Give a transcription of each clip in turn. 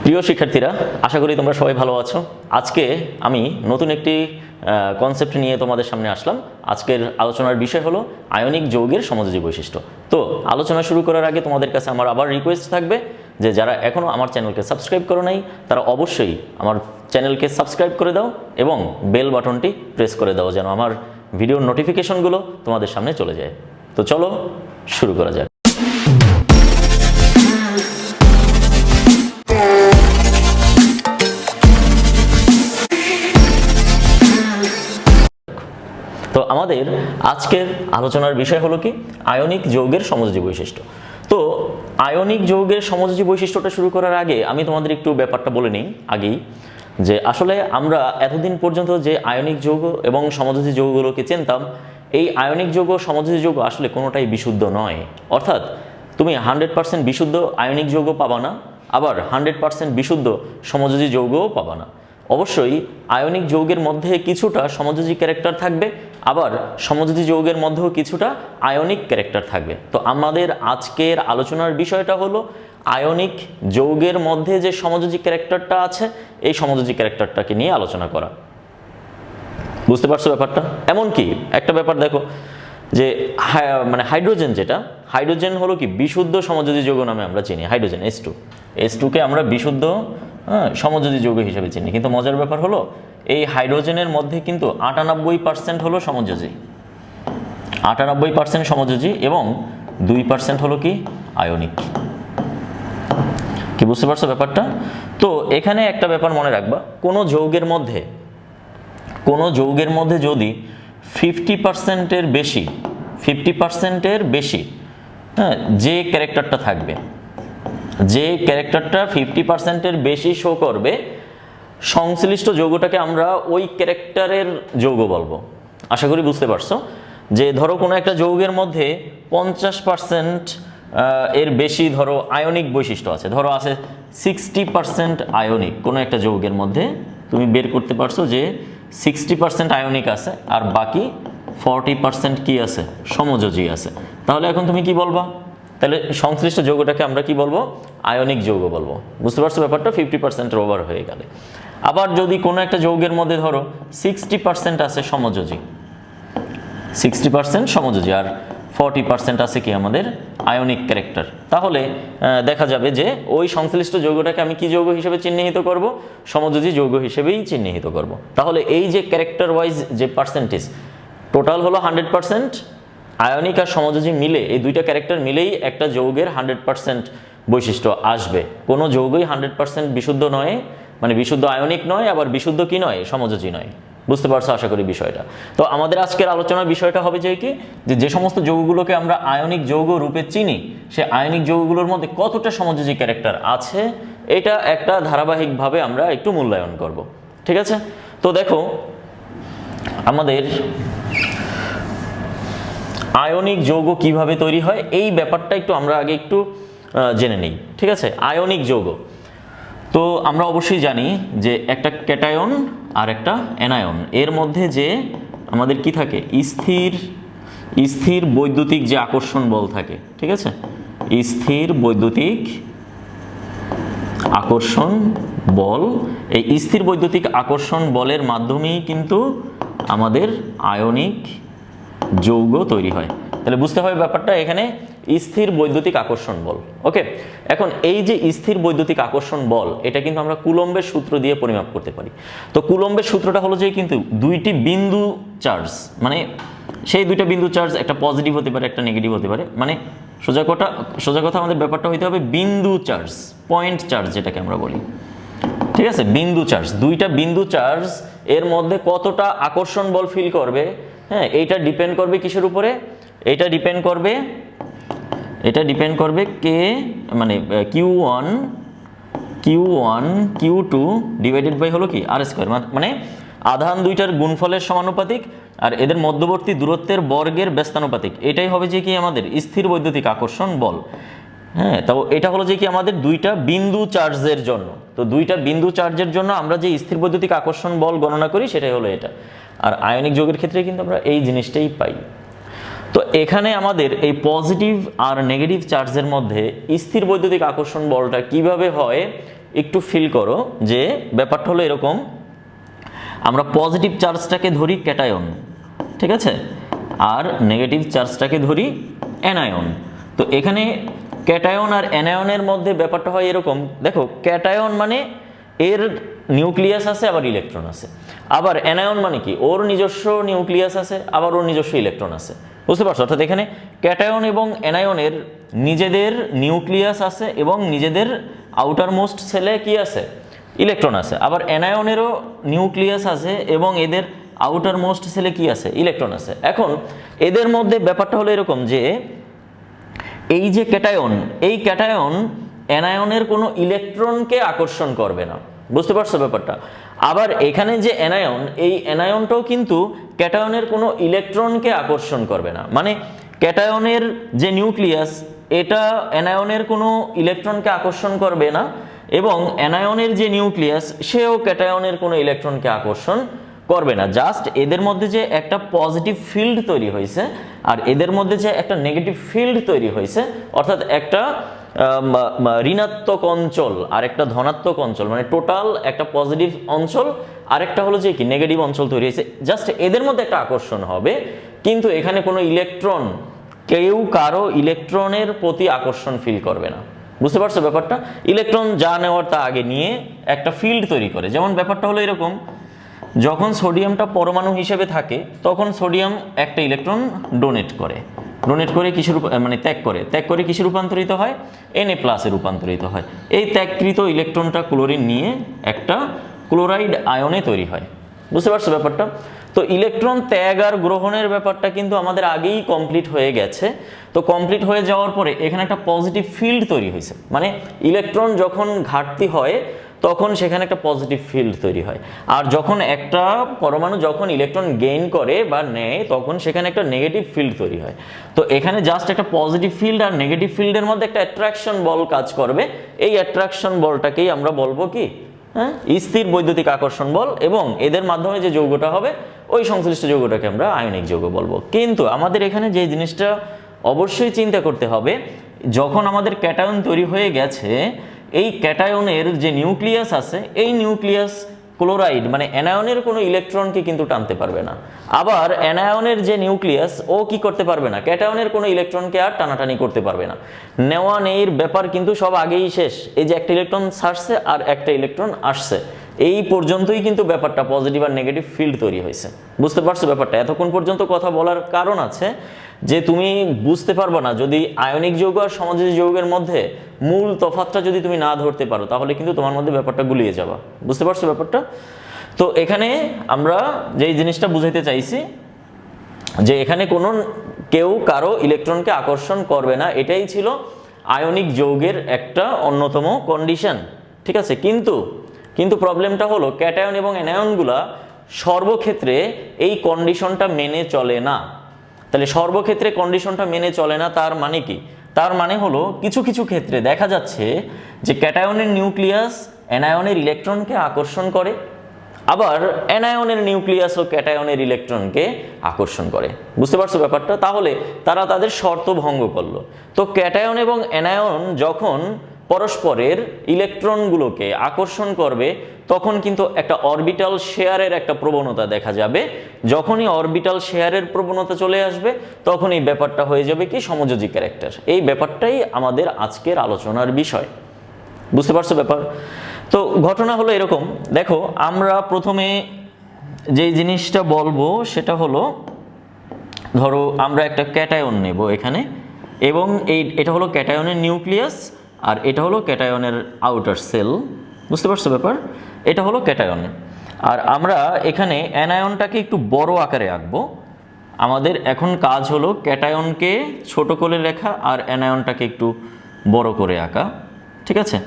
প্রিয় শিক্ষার্থীরা, আশা করি তোমরা সবাই ভালো আছো। আজকে আমি নতুন একটি কনসেপ্ট নিয়ে তোমাদের সামনে আসলাম। আজকের আলোচনার বিষয় হলো আয়নিক যৌগের সমযোজী বৈশিষ্ট্য। তো আলোচনা শুরু করার আগে তোমাদের কাছে আমার আবার রিকোয়েস্ট থাকবে যে যারা এখনও আমার চ্যানেলকে সাবস্ক্রাইব করো নাই তারা অবশ্যই আমার চ্যানেলকে সাবস্ক্রাইব করে দাও এবং বেল বাটনটি প্রেস করে দাও যেন আমার ভিডিওর নোটিফিকেশনগুলো তোমাদের সামনে চলে যায়। তো চলো শুরু করা যাক। তো আমাদের আজকের আলোচনার বিষয় হলো কি আয়নিক যৌগের সমযোজী বৈশিষ্ট্য। তো আয়নিক যৌগের সমযোজী বৈশিষ্ট্যটা শুরু করার আগে আমি তোমাদের একটু ব্যাপারটা বলে নিই আগেই, যে আসলে আমরা এতদিন পর্যন্ত যে আয়নিক যৌগ এবং সমযোজী যৌগগুলোকে চিনতাম, এই আয়নিক যৌগ সমযোজী যৌগ আসলে কোনোটাই বিশুদ্ধ নয়। অর্থাৎ তুমি 100% বিশুদ্ধ আয়নিক যৌগ পাবা না, আবার 100% বিশুদ্ধ সমযোজী যৌগও পাবা না। অবশ্যই আয়নিক যৌগের মধ্যে কিছুটা সমযোজী ক্যারেক্টার থাকবে, আবার সমযোজী যৌগের মধ্যেও কিছুটা আয়নিক ক্যারেক্টার থাকবে। তো আমাদের আজকের আলোচনার বিষয়টা হলো আয়নিক যৌগের মধ্যে যে সমযোজী ক্যারেক্টারটা আছে এই সমযোজী ক্যারেক্টারটাকে নিয়ে আলোচনা করা। বুঝতে পারছো ব্যাপারটা? এমনকি একটা ব্যাপার দেখো যে হাইড্রোজেন, যেটা হাইড্রোজেন হলো কি বিশুদ্ধ সমযোজী যৌগ নামে আমরা চিনি। হাইড্রোজেন H2কে আমরা বিশুদ্ধ সমযোজী যৌগ হিসেবে চিনি। কিন্তু মজার ব্যাপার হলো এই হাইড্রোজেনের মধ্যে কিন্তু 98% হলো সমযোজী, 98% সমযোজী এবং 2% হলো কি আয়নিক। কি বুঝতে পারছো ব্যাপারটা? তো এখানে একটা ব্যাপার মনে রাখবা, কোনো যৌগের মধ্যে যদি 50%-এর বেশি হ্যাঁ যে ক্যারেক্টারটা থাকবে, যে ক্যারেক্টারটা 50%-এর বেশি শো করবে, সংশ্লিষ্ট যৌগটাকে আমরা ওই ক্যারেক্টারের যৌগ বলবো। আশা করি বুঝতে পারছো যে ধরো কোনো একটা যৌগের মধ্যে 50% এর বেশি ধরো আয়নিক বৈশিষ্ট্য আছে, ধরো আছে 60% আয়নিক কোনো একটা যৌগের মধ্যে, তুমি বের করতে পারছো যে 60% আয়নিক আছে আর বাকি 40% কি আছে, সমযোজী আছে। তাহলে এখন তুমি কি বলবা? তাহলে সংশ্লিষ্ট যৌগটাকে আমরা কি বলবো? আয়নিক যৌগ বলবো। বুঝতে পারছো ব্যাপারটা? 50% ওভার হয়ে গেলে। আবার যদি কোনো একটা যৌগের মধ্যে ধরো 60% আছে সমযোজী, 60% সমযোজী আর 40% আছে কি আমাদের আয়নিক ক্যারেক্টার, তাহলে দেখা যাবে যে ওই সংশ্লিষ্ট যৌগটাকে আমি কি যৌগ হিসেবে চিহ্নিত করব? সমযোজী যৌগ হিসেবেই চিহ্নিত করব। তাহলে এই যে ক্যারেক্টার ওয়াইজ যে পার্সেন্টেজ টোটাল হলো 100%, আয়নিক আর সমযোজী মিলে এই দুইটা ক্যারেক্টার মিলেই একটা যৌগের 100% বৈশিষ্ট্য আসবে। কোনো যৌগই 100% বিশুদ্ধ নয়, মানে বিশুদ্ধ আয়নিক নয়, আবার বিশুদ্ধ কি নয়, সমযোজী নয়। বুঝতে পারছো আশা করি বিষয়টা? তো আমাদের আজকের আলোচনার বিষয়টা হবে যে কি, যে সমস্ত যৌগগুলোকে আমরা আয়নিক যৌগ রূপে চিনি, সে আয়নিক যৌগগুলোর মধ্যে কতটা সমযোজী ক্যারেক্টার আছে এটা একটা ধারাবাহিকভাবে আমরা একটু মূল্যায়ন করব। ঠিক আছে? তো দেখো আমাদের আয়নিক যৌগ কিভাবে তৈরি হয় এই ব্যাপারটা একটু আমরা আগে একটু জেনে নিই। ঠিক আছে? আয়নিক যৌগ তো আমরা অবশ্যই জানি যে একটা ক্যাটায়ন আর একটা অ্যানায়ন, এর মধ্যে যে আমাদের কি থাকে, স্থির বৈদ্যুতিক যে আকর্ষণ বল থাকে। ঠিক আছে? স্থির বৈদ্যুতিক আকর্ষণ বল, এই স্থির বৈদ্যুতিক আকর্ষণ বলের মাধ্যমেই কিন্তু আমাদের আয়নিক যৌগ তৈরি হয়। তাহলে বুঝতে হবে ব্যাপারটা এখানে স্থির বৈদ্যুতিক আকর্ষণ বল। ওকে, এখন এই যে স্থির বৈদ্যুতিক আকর্ষণ বল, এটা কিন্তু আমরা কুলম্বের সূত্র দিয়ে পরিমাপ করতে পারি। তো কুলম্বের সূত্রটা হলো যে কিন্তু দুইটি বিন্দু চার্জ, মানে সেই দুইটা বিন্দু চার্জ একটা পজিটিভ হতে পারে একটা নেগেটিভ হতে পারে, মানে সোজা কথা আমাদের ব্যাপারটা হইতে হবে বিন্দু চার্জ, পয়েন্ট চার্জ যেটাকে আমরা বলি। ঠিক আছে? বিন্দু চার্জ, দুইটা বিন্দু চার্জ এর মধ্যে কতটা আকর্ষণ বল ফিল করবে, হ্যাঁ, এইটা ডিপেন্ড করবে কিসের উপরে? এটা ডিপেন্ড করবে কে, মানে Q1 Q2 ডিভাইডেড বাই হলো কি R স্কয়ার, মানে আধান দুইটার গুণফলের সমানুপাতিক আর এদের মধ্যবর্তী দূরত্বের বর্গের ব্যস্তানুপাতিক। এটাই হবে যে কি আমাদের স্থির বৈদ্যুতিক আকর্ষণ বল। হ্যাঁ, তো এটা হলো যে কি আমাদের দুইটা বিন্দু চার্জের জন্য। তো দুইটা বিন্দু চার্জের জন্য আমরা যে স্থির বৈদ্যুতিক আকর্ষণ বল গণনা করি সেটাই হলো এটা। আর আয়নিক যৌগের ক্ষেত্রে কিন্তু আমরা এই জিনিসটাই পাই। তো এখানে আমাদের এই পজিটিভ আর নেগেটিভ চার্জের মধ্যে স্থির বৈদ্যুতিক আকর্ষণ বলটা কিভাবে হয় একটু ফিল করো যে ব্যাপারটা হলো এরকম, আমরা পজিটিভ চার্জটাকে ধরি ক্যাটায়ন, ঠিক আছে, আর নেগেটিভ চার্জটাকে ধরি অ্যানায়ন। তো এখানে ক্যাটায়ন আর অ্যানায়নের মধ্যে ব্যাপারটা হয় এরকম, দেখো ক্যাটায়ন মানে এর নিউক্লিয়াস আছে আবার ইলেকট্রন আছে, আবার অ্যানায়ন মানে কি ওর নিজস্ব নিউক্লিয়াস আছে আবার ওর নিজস্ব ইলেকট্রন আছে, বুঝতে পারছো? অর্থাৎ এখানে ক্যাটায়ন এবং অ্যানায়নের নিজেদের নিউক্লিয়াস আছে এবং নিজেদের আউটার মোস্ট সেলে কি আছে, ইলেকট্রন আছে, আবার অ্যানায়নেরও নিউক্লিয়াস আছে এবং এদের আউটার মোস্ট সেলে কি আছে, ইলেকট্রন আছে। এখন এদের মধ্যে ব্যাপারটা হলো এরকম যে এই যে ক্যাটায়ন, এই ক্যাটায়ন অ্যানায়নের কোনো ইলেকট্রনকে আকর্ষণ করবে না, বুঝতে পারছো ব্যাপারটা? আবার এখানে যে অ্যানায়ন, এই অ্যানায়নটাও কিন্তু ক্যাটায়নের কোনো ইলেকট্রনকে আকর্ষণ করবে না, মানে ক্যাটায়নের যে নিউক্লিয়াস এটা অ্যানায়নের কোনো ইলেকট্রনকে আকর্ষণ করবে না এবং অ্যানায়নের যে নিউক্লিয়াস সেও ক্যাটায়নের কোনো ইলেকট্রনকে আকর্ষণ করবে না। জাস্ট এদের মধ্যে যে একটা পজিটিভ ফিল্ড তৈরি হয়েছে আর এদের মধ্যে যে একটা নেগেটিভ ফিল্ড তৈরি হয়েছে, অর্থাৎ একটা ঋণাত্মক অঞ্চল আর একটা ধনাত্মক অঞ্চল, মানে টোটাল একটা পজিটিভ অঞ্চল আর একটা হলো যে কি নেগেটিভ অঞ্চল তৈরি হয়েছে, জাস্ট এদের মধ্যে একটা আকর্ষণ হবে, কিন্তু এখানে কোনো ইলেকট্রন, কেউ কারো ইলেকট্রনের প্রতি আকর্ষণ ফিল করবে না, বুঝতে পারছো ব্যাপারটা? ইলেকট্রন যা নেওয়ার তা আগে নিয়ে একটা ফিল্ড তৈরি করে। যেমন ব্যাপারটা হলো এরকম, যখন সোডিয়ামটা পরমাণু হিসেবে থাকে তখন সোডিয়াম একটা ইলেকট্রন ডোনেট করে কিসে মানে ত্যাগ করে কিসে রূপান্তরিত হয়, Na+ এ রূপান্তরিত হয়। এই ত্যাগকৃত ইলেকট্রনটা ক্লোরিন নিয়ে একটা ক্লোরাইড আয়নে তৈরি হয়, বুঝতে পারছো ব্যাপারটা? তো ইলেকট্রন ত্যাগ আর গ্রহণের ব্যাপারটা কিন্তু আমাদের আগেই কমপ্লিট হয়ে গেছে। তো কমপ্লিট হয়ে যাওয়ার পরে এখানে একটা পজিটিভ ফিল্ড তৈরি হয়েছে, মানে ইলেকট্রন যখন ঘাটতি হয় তখন সেখানে একটা পজিটিভ ফিল্ড তৈরি হয়, আর যখন একটা পরমাণু যখন ইলেকট্রন গেইন করে বা নেয় তখন সেখানে একটা নেগেটিভ ফিল্ড তৈরি হয়। তো এখানে জাস্ট একটা পজিটিভ ফিল্ড আর নেগেটিভ ফিল্ডের মধ্যে একটা অ্যাট্রাকশন বল কাজ করবে, এই অ্যাট্রাকশন বলটাকেই আমরা বলবো কি, হ্যাঁ, স্থির বৈদ্যুতিক আকর্ষণ বল, এবং এদের মাধ্যমে যে যৌগটা হবে ওই সংশ্লিষ্ট যৌগটাকে আমরা আয়নিক যৌগ বলবো। কিন্তু আমাদের এখানে যে জিনিসটা অবশ্যই চিন্তা করতে হবে, যখন আমাদের ক্যাটায়ন তৈরি হয়ে গেছে, এই ক্যাটায়নের যে নিউক্লিয়াস আছে এই নিউক্লিয়াস ক্লোরাইড মানে অ্যানায়নের কোনো ইলেকট্রনকে কিন্তু টানতে পারবে না, আবার অ্যানায়নের যে নিউক্লিয়াস ও কি করতে পারবে না, ক্যাটায়নের কোনো ইলেকট্রনকে আর টানাটানি করতে পারবে না। নেওয়া নেইর ব্যাপার কিন্তু সব আগেই শেষ, এই যে একটা ইলেকট্রন ছাড়ছে আর একটা ইলেকট্রন আসছে, এই পর্যন্তই কিন্তু ব্যাপারটা পজিটিভ আর নেগেটিভ ফিল্ড তৈরি হয়েছে, বুঝতে পারছো ব্যাপারটা? এতক্ষণ পর্যন্ত কথা বলার কারণ আছে যে তুমি বুঝতে পারবে না যদি আয়নিক যৌগ আর সমযোজী যৌগের মধ্যে মূল তফাৎটা যদি তুমি না ধরতে পারো তাহলে কিন্তু তোমার মধ্যে ব্যাপারটা গুলিয়ে যাবে, বুঝতে পারছো ব্যাপারটা? তো এখানে আমরা যেই জিনিসটা বুঝাইতে চাইছি যে এখানে কোনো কেউ কারো ইলেকট্রনকে আকর্ষণ করবে না, এটাই ছিল আয়নিক যৌগের একটা অন্যতম কন্ডিশন, ঠিক আছে? কিন্তু প্রবলেমটা হলো ক্যাটায়ন এবং অ্যানায়নগুলা সর্বক্ষেত্রে এই কন্ডিশনটা মেনে চলে না। তাহলে সর্বক্ষেত্রে কন্ডিশনটা মেনে চলে না তার মানে কি? তার মানে হলো কিছু কিছু ক্ষেত্রে দেখা যাচ্ছে যে ক্যাটায়নের নিউক্লিয়াস অ্যানায়নের ইলেকট্রনকে আকর্ষণ করে, আবার অ্যানায়নের নিউক্লিয়াস ও ক্যাটায়নের ইলেকট্রনকে আকর্ষণ করে, বুঝতে পারছো ব্যাপারটা? তাহলে তারা তাদের শর্ত ভঙ্গ করলো। তো ক্যাটায়ন এবং অ্যানায়ন যখন পরস্পরের ইলেকট্রনগুলোকে আকর্ষণ করবে তখন কিন্তু একটা অরবিটাল শেয়ারের একটা প্রবণতা দেখা যাবে। যখনই অরবিটাল শেয়ারের প্রবণতা চলে আসবে তখন এই ব্যাপারটা হয়ে যাবে কি সমযোজী ক্যারেক্টার। এই ব্যাপারটাই আমাদের আজকের আলোচনার বিষয়, বুঝতে পারছো ব্যাপার? তো ঘটনা হলো এরকম, দেখো আমরা প্রথমে যেই জিনিসটা বলবো সেটা হলো, ধরো আমরা একটা ক্যাটায়ন নেব এখানে, এবং এটা হলো ক্যাটায়নের নিউক্লিয়াস আর এটা হলো ক্যাটায়নের আউটার সেল, বুঝতে পারছো ব্যাপার? এটা হলো ক্যাটায়ন, আর আমরা এখানে অ্যানায়নটাকে একটু বড় আকারে আঁকবো। আমাদের এখন কাজ হলো ক্যাটায়নকে ছোট করে লেখা আর অ্যানায়নটাকে একটু বড় করে আঁকা, ঠিক আছে?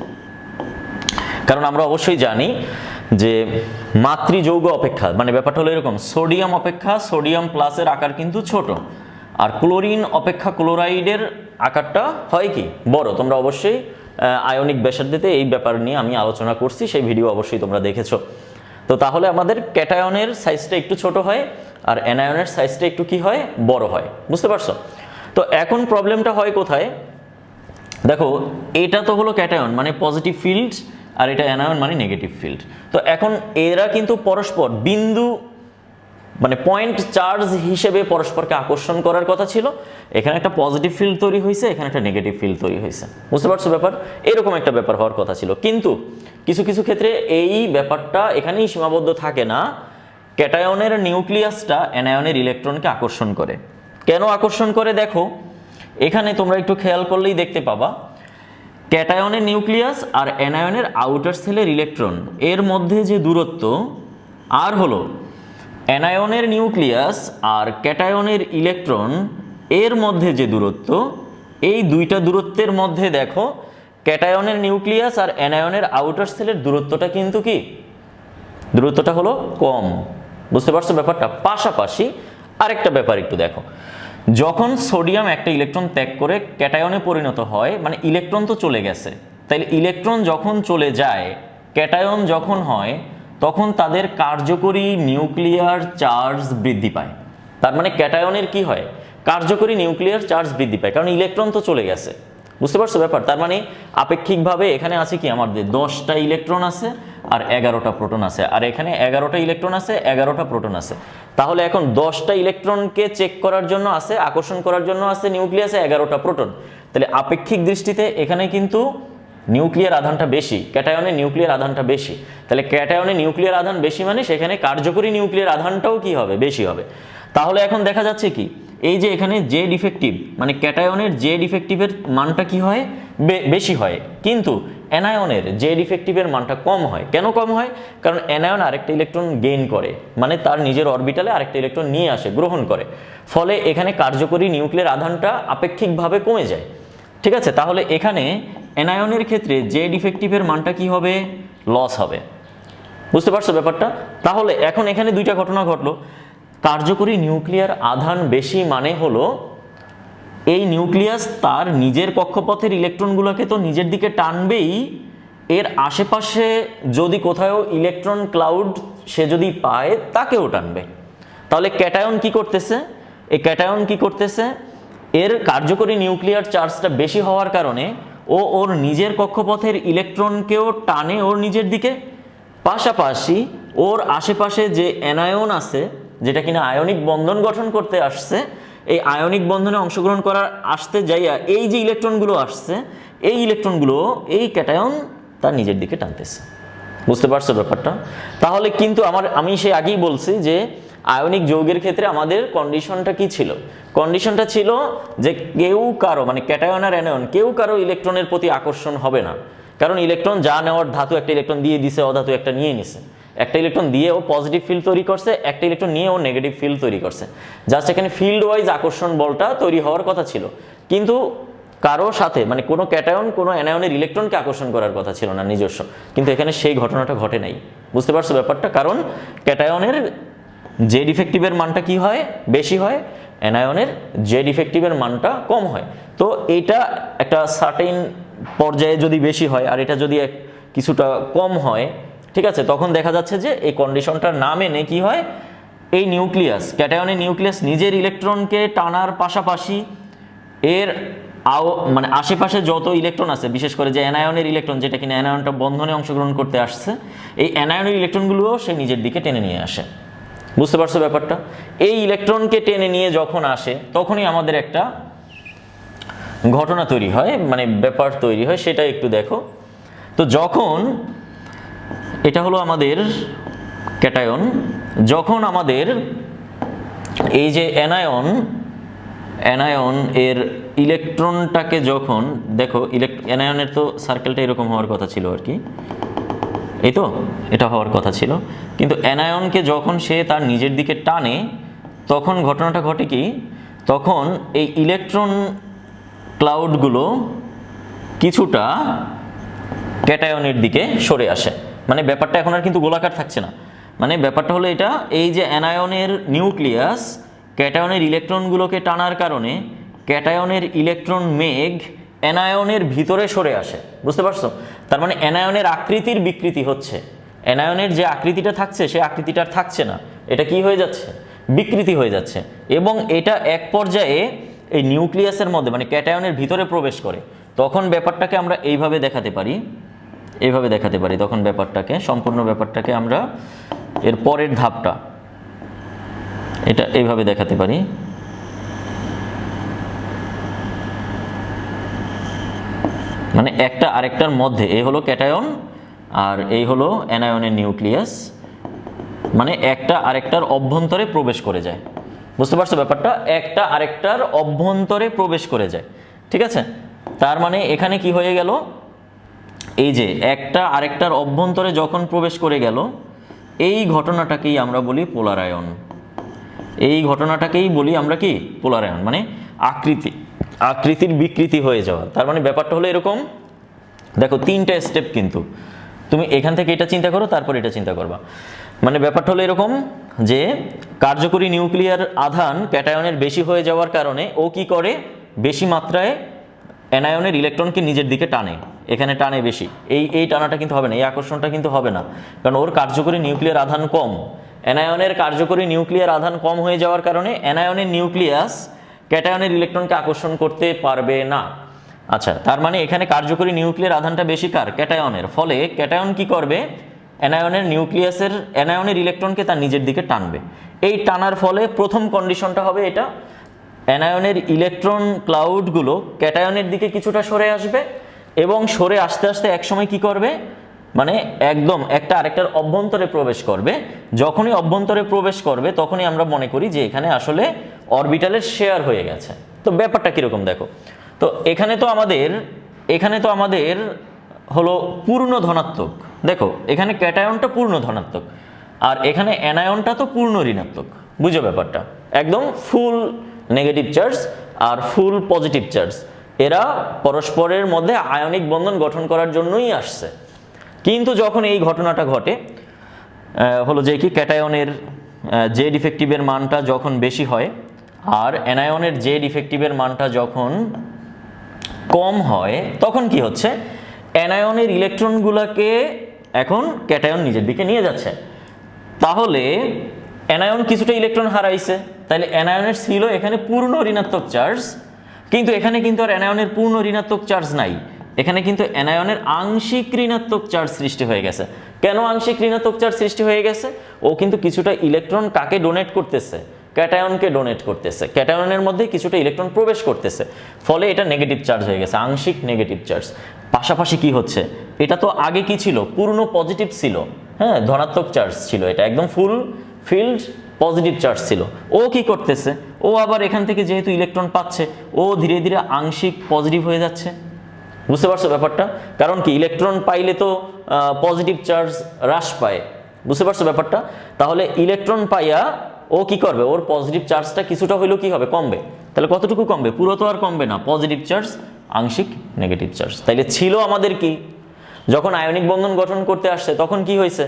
কারণ আমরা অবশ্যই জানি যে মাতৃযৌগ অপেক্ষা, মানে ব্যাপারটা হলো এরকম, সোডিয়াম অপেক্ষা সোডিয়াম প্লাসের আকার কিন্তু ছোট, আর ক্লোরিন অপেক্ষা ক্লোরাইডের আকারটা হয় কি বড়। তোমরা অবশ্যই আয়নিক ব্যাসার্ধেতে এই ব্যাপার নিয়ে আমি আলোচনা করছি, সেই ভিডিও অবশ্যই তোমরা দেখেছো। তো তাহলে আমাদের ক্যাটায়নের সাইজটা একটু ছোট হয় আর অ্যানায়নের সাইজটা একটু কি হয়, বড় হয়, বুঝতে পারছো? তো এখন প্রবলেমটা হয় কোথায়, দেখো এটা তো হলো ক্যাটায়ন মানে পজিটিভ ফিল্ড আর এটা অ্যানায়ন মানে নেগেটিভ ফিল্ড। তো এখন এরা কিন্তু পরস্পর বিন্দু মানে পয়েন্ট চার্জ হিসেবে পরস্পরকে আকর্ষণ করার কথা ছিল। এখানে একটা পজিটিভ ফিল্ড তৈরি হয়েছে, এখানে একটা নেগেটিভ ফিল্ড তৈরি হয়েছে। বুঝতে পারছো ব্যাপার? এরকম একটা ব্যাপার হওয়ার কথা ছিল, কিন্তু কিছু কিছু ক্ষেত্রে এই ব্যাপারটা এখানেই সীমাবদ্ধ থাকে না। ক্যাটায়নের নিউক্লিয়াসটা অ্যানায়নের ইলেকট্রনকে আকর্ষণ করে। কেন আকর্ষণ করে দেখো, এখানে তোমরা একটু খেয়াল করলেই দেখতে পাবা ক্যাটায়নের নিউক্লিয়াস আর অ্যানায়নের আউটার সেলের ইলেকট্রন এর মধ্যে যে দূরত্ব, আর হলো অ্যানায়নের নিউক্লিয়াস আর ক্যাটায়নের ইলেকট্রন এর মধ্যে যে দূরত্ব, এই দুইটা দূরত্বের মধ্যে দেখো ক্যাটায়নের নিউক্লিয়াস আর অ্যানায়নের আউটার সেলের দূরত্বটা কিন্তু কি, দূরত্বটা হলো কম। বুঝতে পারছো ব্যাপারটা? পাশাপাশি আরেকটা ব্যাপার একটু দেখো, যখন সোডিয়াম একটা ইলেকট্রন ত্যাগ করে ক্যাটায়নে পরিণত হয়, মানে ইলেকট্রন তো চলে গেছে, তাইলে ইলেকট্রন যখন চলে যায়, ক্যাটায়ন যখন হয়, তখন তাদের কার্যকরী নিউক্লিয়ার চার্জ বৃদ্ধি পায়। তার মানে ক্যাটায়নের কি হয়, কার্যকরী নিউক্লিয়ার চার্জ বৃদ্ধি পায়, কারণ ইলেকট্রন তো চলে গেছে। বুঝতে পারছো ব্যাপার? তার মানে আপেক্ষিকভাবে এখানে আছে কি, আমাদের 10টা ইলেকট্রন আছে আর 11টা প্রোটন আছে, আর এখানে 11টা ইলেকট্রন আছে, 11টা প্রোটন আছে। তাহলে এখন 10টা ইলেকট্রনকে চেক করার জন্য আছে, আকর্ষণ করার জন্য আছে নিউক্লিয়াসে 11টা প্রোটন। তাহলে আপেক্ষিক দৃষ্টিতে এখানে কিন্তু নিউক্লিয়ার আধানটা বেশি, ক্যাটায়নের নিউক্লিয়ার আধানটা বেশি। তাহলে ক্যাটায়নের নিউক্লিয়ার আধান বেশি মানে সেখানে কার্যকরী নিউক্লিয়ার আধানটাও কি হবে, বেশি হবে। তাহলে এখন দেখা যাচ্ছে কি, এই যে এখানে জে ডিফেক্টিভ মানে ক্যাটায়নের জে ডিফেক্টিভের মানটা কি হয়, বেশি হয়, কিন্তু অ্যানায়নের জে ডিফেক্টিভের মানটা কম হয়। কেন কম হয়? কারণ অ্যানায়ন আরেকটা ইলেকট্রন গেইন করে, মানে তার নিজের অরবিটালে আরেকটা ইলেকট্রন নিয়ে আসে, গ্রহণ করে, ফলে এখানে কার্যকরী নিউক্লিয়ার আধানটা আপেক্ষিকভাবে কমে যায়। ঠিক আছে? তাহলে এখানে অ্যানায়নের ক্ষেত্রে জে ডিফেক্টিভের মানটা কি হবে, লস হবে। বুঝতে পারছো ব্যাপারটা? তাহলে এখন এখানে দুইটা ঘটনা ঘটলো। কার্যকরী নিউক্লিয়ার আধান বেশি মানে হলো এই নিউক্লিয়াস তার নিজের কক্ষপথের ইলেকট্রনগুলোকে তো নিজের দিকে টানবেই, এর আশেপাশে যদি কোথাও ইলেকট্রন ক্লাউড সে যদি পায় তাকেও টানবে। তাহলে ক্যাটায়ন কি করতেছে, এই ক্যাটায়ন কি করতেছে, এর কার্যকরী নিউক্লিয়ার চার্জটা বেশি হওয়ার কারণে ও ওর নিজের কক্ষপথের ইলেকট্রনকেও টানে ওর নিজের দিকে, পাশাপাশি ওর আশেপাশে যে অ্যানায়ন আছে যেটা কিনা আয়নিক বন্ধন গঠন করতে আসছে, এই আয়নিক বন্ধনে অংশগ্রহণ করার আসতে যাইয়া এই যে ইলেকট্রনগুলো আসছে, এই ইলেকট্রনগুলো এই ক্যাটায়ন তার নিজের দিকে টানতেছে। বুঝতে পারছো ব্যাপারটা? তাহলে কিন্তু আমি সে আগেই বলছি যে আয়নিক যৌগের ক্ষেত্রে আমাদের কন্ডিশনটা কি ছিল, কন্ডিশনটা ছিল যে কেউ কারো মানে ক্যাটায়ন আর অ্যানায়ন কেউ কারো ইলেকট্রনের প্রতি আকর্ষণ হবে না, কারণ ইলেকট্রন যা নেওয়ার ধাতু একটা ইলেকট্রন দিয়ে দিছে, অধাতু একটা নিয়ে নিছে। একটা ইলেকট্রন দিয়ে ও পজিটিভ ফিল্ড তৈরি করছে, একটা ইলেকট্রন নিয়ে ও নেগেটিভ ফিল্ড তৈরি করছে। জাস্ট এখানে ফিল্ড ওয়াইজ আকর্ষণ বলটা তৈরি হওয়ার কথা ছিল, কিন্তু কারো সাথে মানে কোনো ক্যাটায়ন কোনো অ্যানায়নের ইলেকট্রনকে আকর্ষণ করার কথা ছিল না নিজস্ব, কিন্তু এখানে সেই ঘটনাটা ঘটে নাই। বুঝতে পারছো ব্যাপারটা? কারণ ক্যাটায়নের জে ডিফেক্টিভের মানটা কি হয়, বেশি হয়, অ্যানায়নের জে ডিফেক্টিভের মানটা কম হয়। তো এইটা একটা সার্টেন পর্যায়ে যদি বেশি হয় আর এটা যদি কিছুটা কম হয়, ঠিক আছে, তখন দেখা যাচ্ছে যে এই কন্ডিশনটা না মেনে কি হয়, এই নিউক্লিয়াস ক্যাটায়নের নিউক্লিয়াস নিজের ইলেকট্রনকে টানার পাশাপাশি এর মানে আশেপাশে যত ইলেকট্রন আছে, বিশেষ করে যে অ্যানায়নের ইলেকট্রন যেটা কিনা অ্যানায়নটা বন্ধনে অংশগ্রহণ করতে আসছে, এই অ্যানায়নের ইলেকট্রনগুলোও সে নিজের দিকে টেনে নিয়ে আসে। বুঝতে পারছো ব্যাপারটা? এই ইলেকট্রনকে টেনে নিয়ে যখন আসে তখনই আমাদের একটা ঘটনা তৈরি হয়, মানে ব্যাপার তৈরি হয়, সেটা একটু দেখো। তো যখন এটা হলো আমাদের ক্যাটায়ন, যখন আমাদের এই যে অ্যানায়ন এর ইলেকট্রনটাকে যখন দেখো, অ্যানায়নের তো সার্কেলটা এরকম হওয়ার কথা ছিল আর কি, এই তো এটা হওয়ার কথা ছিল, কিন্তু অ্যানায়নকে যখন সে তার নিজের দিকে টানে তখন ঘটনাটা ঘটে কি, তখন এই ইলেকট্রন ক্লাউডগুলো কিছুটা ক্যাটায়নের দিকে সরে আসে। মানে ব্যাপারটা এখন আর কিন্তু গোলাকার থাকছে না, মানে ব্যাপারটা হলো এটা, এই যে অ্যানায়নের নিউক্লিয়াস ক্যাটায়নের ইলেকট্রনগুলোকে টানার কারণে ক্যাটায়নের ইলেকট্রন মেঘ অ্যানায়নের ভিতরে সরে আসে। বুঝতে পারছো? তার মানে অ্যানায়নের আকৃতির বিকৃতি হচ্ছে, অ্যানায়নের যে আকৃতিটা থাকছে সেই আকৃতিটা আর থাকছে না, এটা কি হয়ে যাচ্ছে, বিকৃতি হয়ে যাচ্ছে, এবং এটা এক পর্যায়ে এই নিউক্লিয়াসের মধ্যে মানে ক্যাটায়নের ভিতরে প্রবেশ করে। তখন ব্যাপারটাকে আমরা এইভাবে দেখাতে পারি, এইভাবে দেখাতে পারি, তখন ব্যাপারটাকে, সম্পূর্ণ ব্যাপারটাকে আমরা এর পরের ধাপটা এটা এইভাবে দেখাতে পারি। মানে একটা আরেকটার মধ্যে, এই হলো ক্যাটায়ন আর এই হলো অ্যানায়নের নিউক্লিয়াস, মানে একটা আরেকটার অভ্যন্তরে প্রবেশ করে যায়। বুঝতে পারছো ব্যাপারটা? একটা আরেকটার অভ্যন্তরে প্রবেশ করে যায়, ঠিক আছে? তার মানে এখানে কি হয়ে গেল, এই যে একটা আরেকটার অভ্যন্তরে যখন প্রবেশ করে গেল, এই ঘটনাটাকেই আমরা বলি পোলারায়ন। এই ঘটনাটাকেই বলি আমরা কি? পোলারায়ন। মানে আকৃতির বিকৃতি হয়ে যাওয়া। তার মানে ব্যাপারটা হলো এরকম, দেখো 3টা স্টেপ, কিন্তু তুমি এখান থেকে এটা চিন্তা করো, তারপর এটা চিন্তা করবা। মানে ব্যাপারটা হলো এরকম যে কার্যকরী নিউক্লিয়ার আধান ক্যাটায়নের বেশি হয়ে যাওয়ার কারণে ও কি করে, বেশি মাত্রায় অ্যানায়নের ইলেকট্রনকে নিজের দিকে টানে, এখানে টানে বেশি। এই টানাটা কিন্তু হবে না, এই আকর্ষণটা কিন্তু হবে না, কারণ ওর কার্যকরী নিউক্লিয়ার আধান কম। অ্যানায়নের কার্যকরী নিউক্লিয়ার আধান কম হয়ে যাওয়ার কারণে অ্যানায়নের নিউক্লিয়াস ক্যাটায়নের ইলেকট্রনকে আকর্ষণ করতে পারবে না। আচ্ছা, তার মানে এখানে কার্যকরী নিউক্লিয়ার আধানটা বেশি কার? ক্যাটায়নের। ফলে ক্যাটায়ন কি করবে, অ্যানায়নের ইলেকট্রনকে তার নিজের দিকে টানবে। এই টানার ফলে প্রথম কন্ডিশনটা হবে এটা, অ্যানায়নের ইলেকট্রন ক্লাউডগুলো ক্যাটায়নের দিকে কিছুটা সরে আসবে, এবং সরে আস্তে আস্তে একসময় কি করবে, মানে একদম একটা আরেকটার অভ্যন্তরে প্রবেশ করবে। যখনই অভ্যন্তরে প্রবেশ করবে তখনই আমরা মনে করি যে এখানে আসলে অরবিটালের শেয়ার হয়ে গেছে। তো ব্যাপারটা কিরকম দেখো, তো এখানে তো আমাদের হলো পূর্ণ ধনাত্মক। দেখো এখানে ক্যাটায়নটা পূর্ণ ধনাত্মক, আর এখানে অ্যানায়নটা তো পূর্ণ ঋণাত্মক। বুঝো ব্যাপারটা? একদম ফুল নেগেটিভ চার্জ আর ফুল পজিটিভ চার্জ, এরা পরস্পরের মধ্যে আয়নিক বন্ধন গঠন করার জন্যই আসছে। কিন্তু যখন এই ঘটনাটা ঘটে, হলো যে কি, ক্যাটায়নের জেড ইফেক্টিভের মানটা যখন বেশি হয় আর অ্যানায়নের জেড ইফেক্টিভের মানটা যখন কম হয়, তখন কি হচ্ছে, অ্যানায়নের ইলেকট্রনগুলোকে এখন ক্যাটায়ন নিজের দিকে নিয়ে যাচ্ছে। তাহলে অ্যানায়ন কিছুটা ইলেকট্রন হারাইছে, তাহলে অ্যানায়নের ছিল এখানে পূর্ণ ঋণাত্মক চার্জ, কিন্তু এখানে কিন্তু আর অ্যানায়নের পূর্ণ ঋণাত্মক চার্জ নাই, এখানে কিন্তু অ্যানায়নের আংশিক ঋণাত্মক চার্জ সৃষ্টি হয়ে গেছে। কেন আংশিক ঋণাত্মক চার্জ সৃষ্টি হয়ে গেছে? ও কিন্তু কিছুটা ইলেকট্রন কাকে ডোনেট করতেছে? ক্যাটায়নকে ডোনেট করতেছে, ক্যাটায়নের মধ্যে কিছুটা ইলেকট্রন প্রবেশ করতেছে, ফলে এটা নেগেটিভ চার্জ হয়ে গেছে, আংশিক নেগেটিভ চার্জ। পাশাপাশি কি হচ্ছে, এটা তো আগে কি ছিল, পূর্ণ পজিটিভ ছিল, হ্যাঁ, ধনাত্মক চার্জ ছিল, এটা একদম ফুল ফিল্ড পজিটিভ চার্জ ছিল। ও কি করতেছে, ও আবার এখান থেকে যেহেতু ইলেকট্রন পাচ্ছে, ও ধীরে ধীরে আংশিক পজিটিভ হয়ে যাচ্ছে। বুঝতে পারছো ব্যাপারটা? কারণ কি, ইলেকট্রন পাইলে তো পজিটিভ চার্জ হ্রাস পায়। বুঝতে পারছো ব্যাপারটা? তাহলে ইলেকট্রন পাইয়া ও কি করবে, ওর পজিটিভ চার্জটা কিছুটা হইলেও কি হবে, কমবে। তাহলে কতটুকু কমবে? পুরো তো আর কমবে না, পজিটিভ চার্জ আংশিক নেগেটিভ চার্জ। তাইলে ছিল আমাদের কি, যখন আয়নিক বন্ধন গঠন করতে আসছে তখন কি হয়েছে,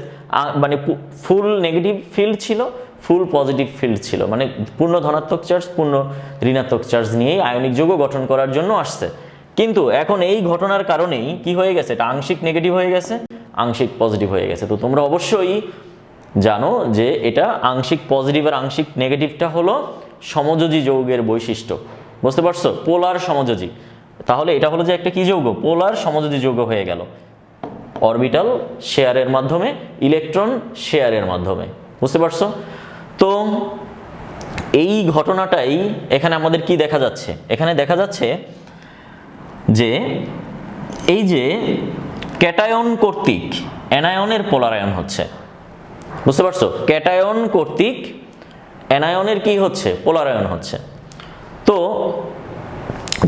মানে ফুল নেগেটিভ ফিল্ড ছিল, ফুল পজিটিভ ফিল্ড ছিল, মানে পূর্ণ ধনাত্মক চার্জ পূর্ণ ঋণাত্মক চার্জ নিয়েই আয়নিক যৌগ গঠন করার জন্য আসছে। কিন্তু এখন এই ঘটনার কারণেই কি হয়ে গেছে, এটা আংশিক নেগেটিভ হয়ে গেছে, আংশিক পজিটিভ হয়ে গেছে। তো তোমরা অবশ্যই জানো যে এটা আংশিক পজিটিভ আর আংশিক নেগেটিভটা হলো সমযোজী যৌগের বৈশিষ্ট্য। বুঝতে পারছো? পোলার সমযোজী। তাহলে এটা হলো যে একটা কি যৌগ, পোলার সমযোজী যৌগ হয়ে গেল, অরবিটাল শেয়ারের মাধ্যমে, ইলেকট্রন শেয়ারের মাধ্যমে। বুঝতে পারছো? তো এই ঘটনাটাই এখানে আমাদের কি দেখা যাচ্ছে, এখানে দেখা যাচ্ছে যে এই যে ক্যাটায়ন কর্তৃক অ্যানায়নের পোলারায়ন হচ্ছে। বুঝতে পারছো? ক্যাটায়ন কর্তৃক অ্যানায়নের কি হচ্ছে, পোলারায়ন হচ্ছে। তো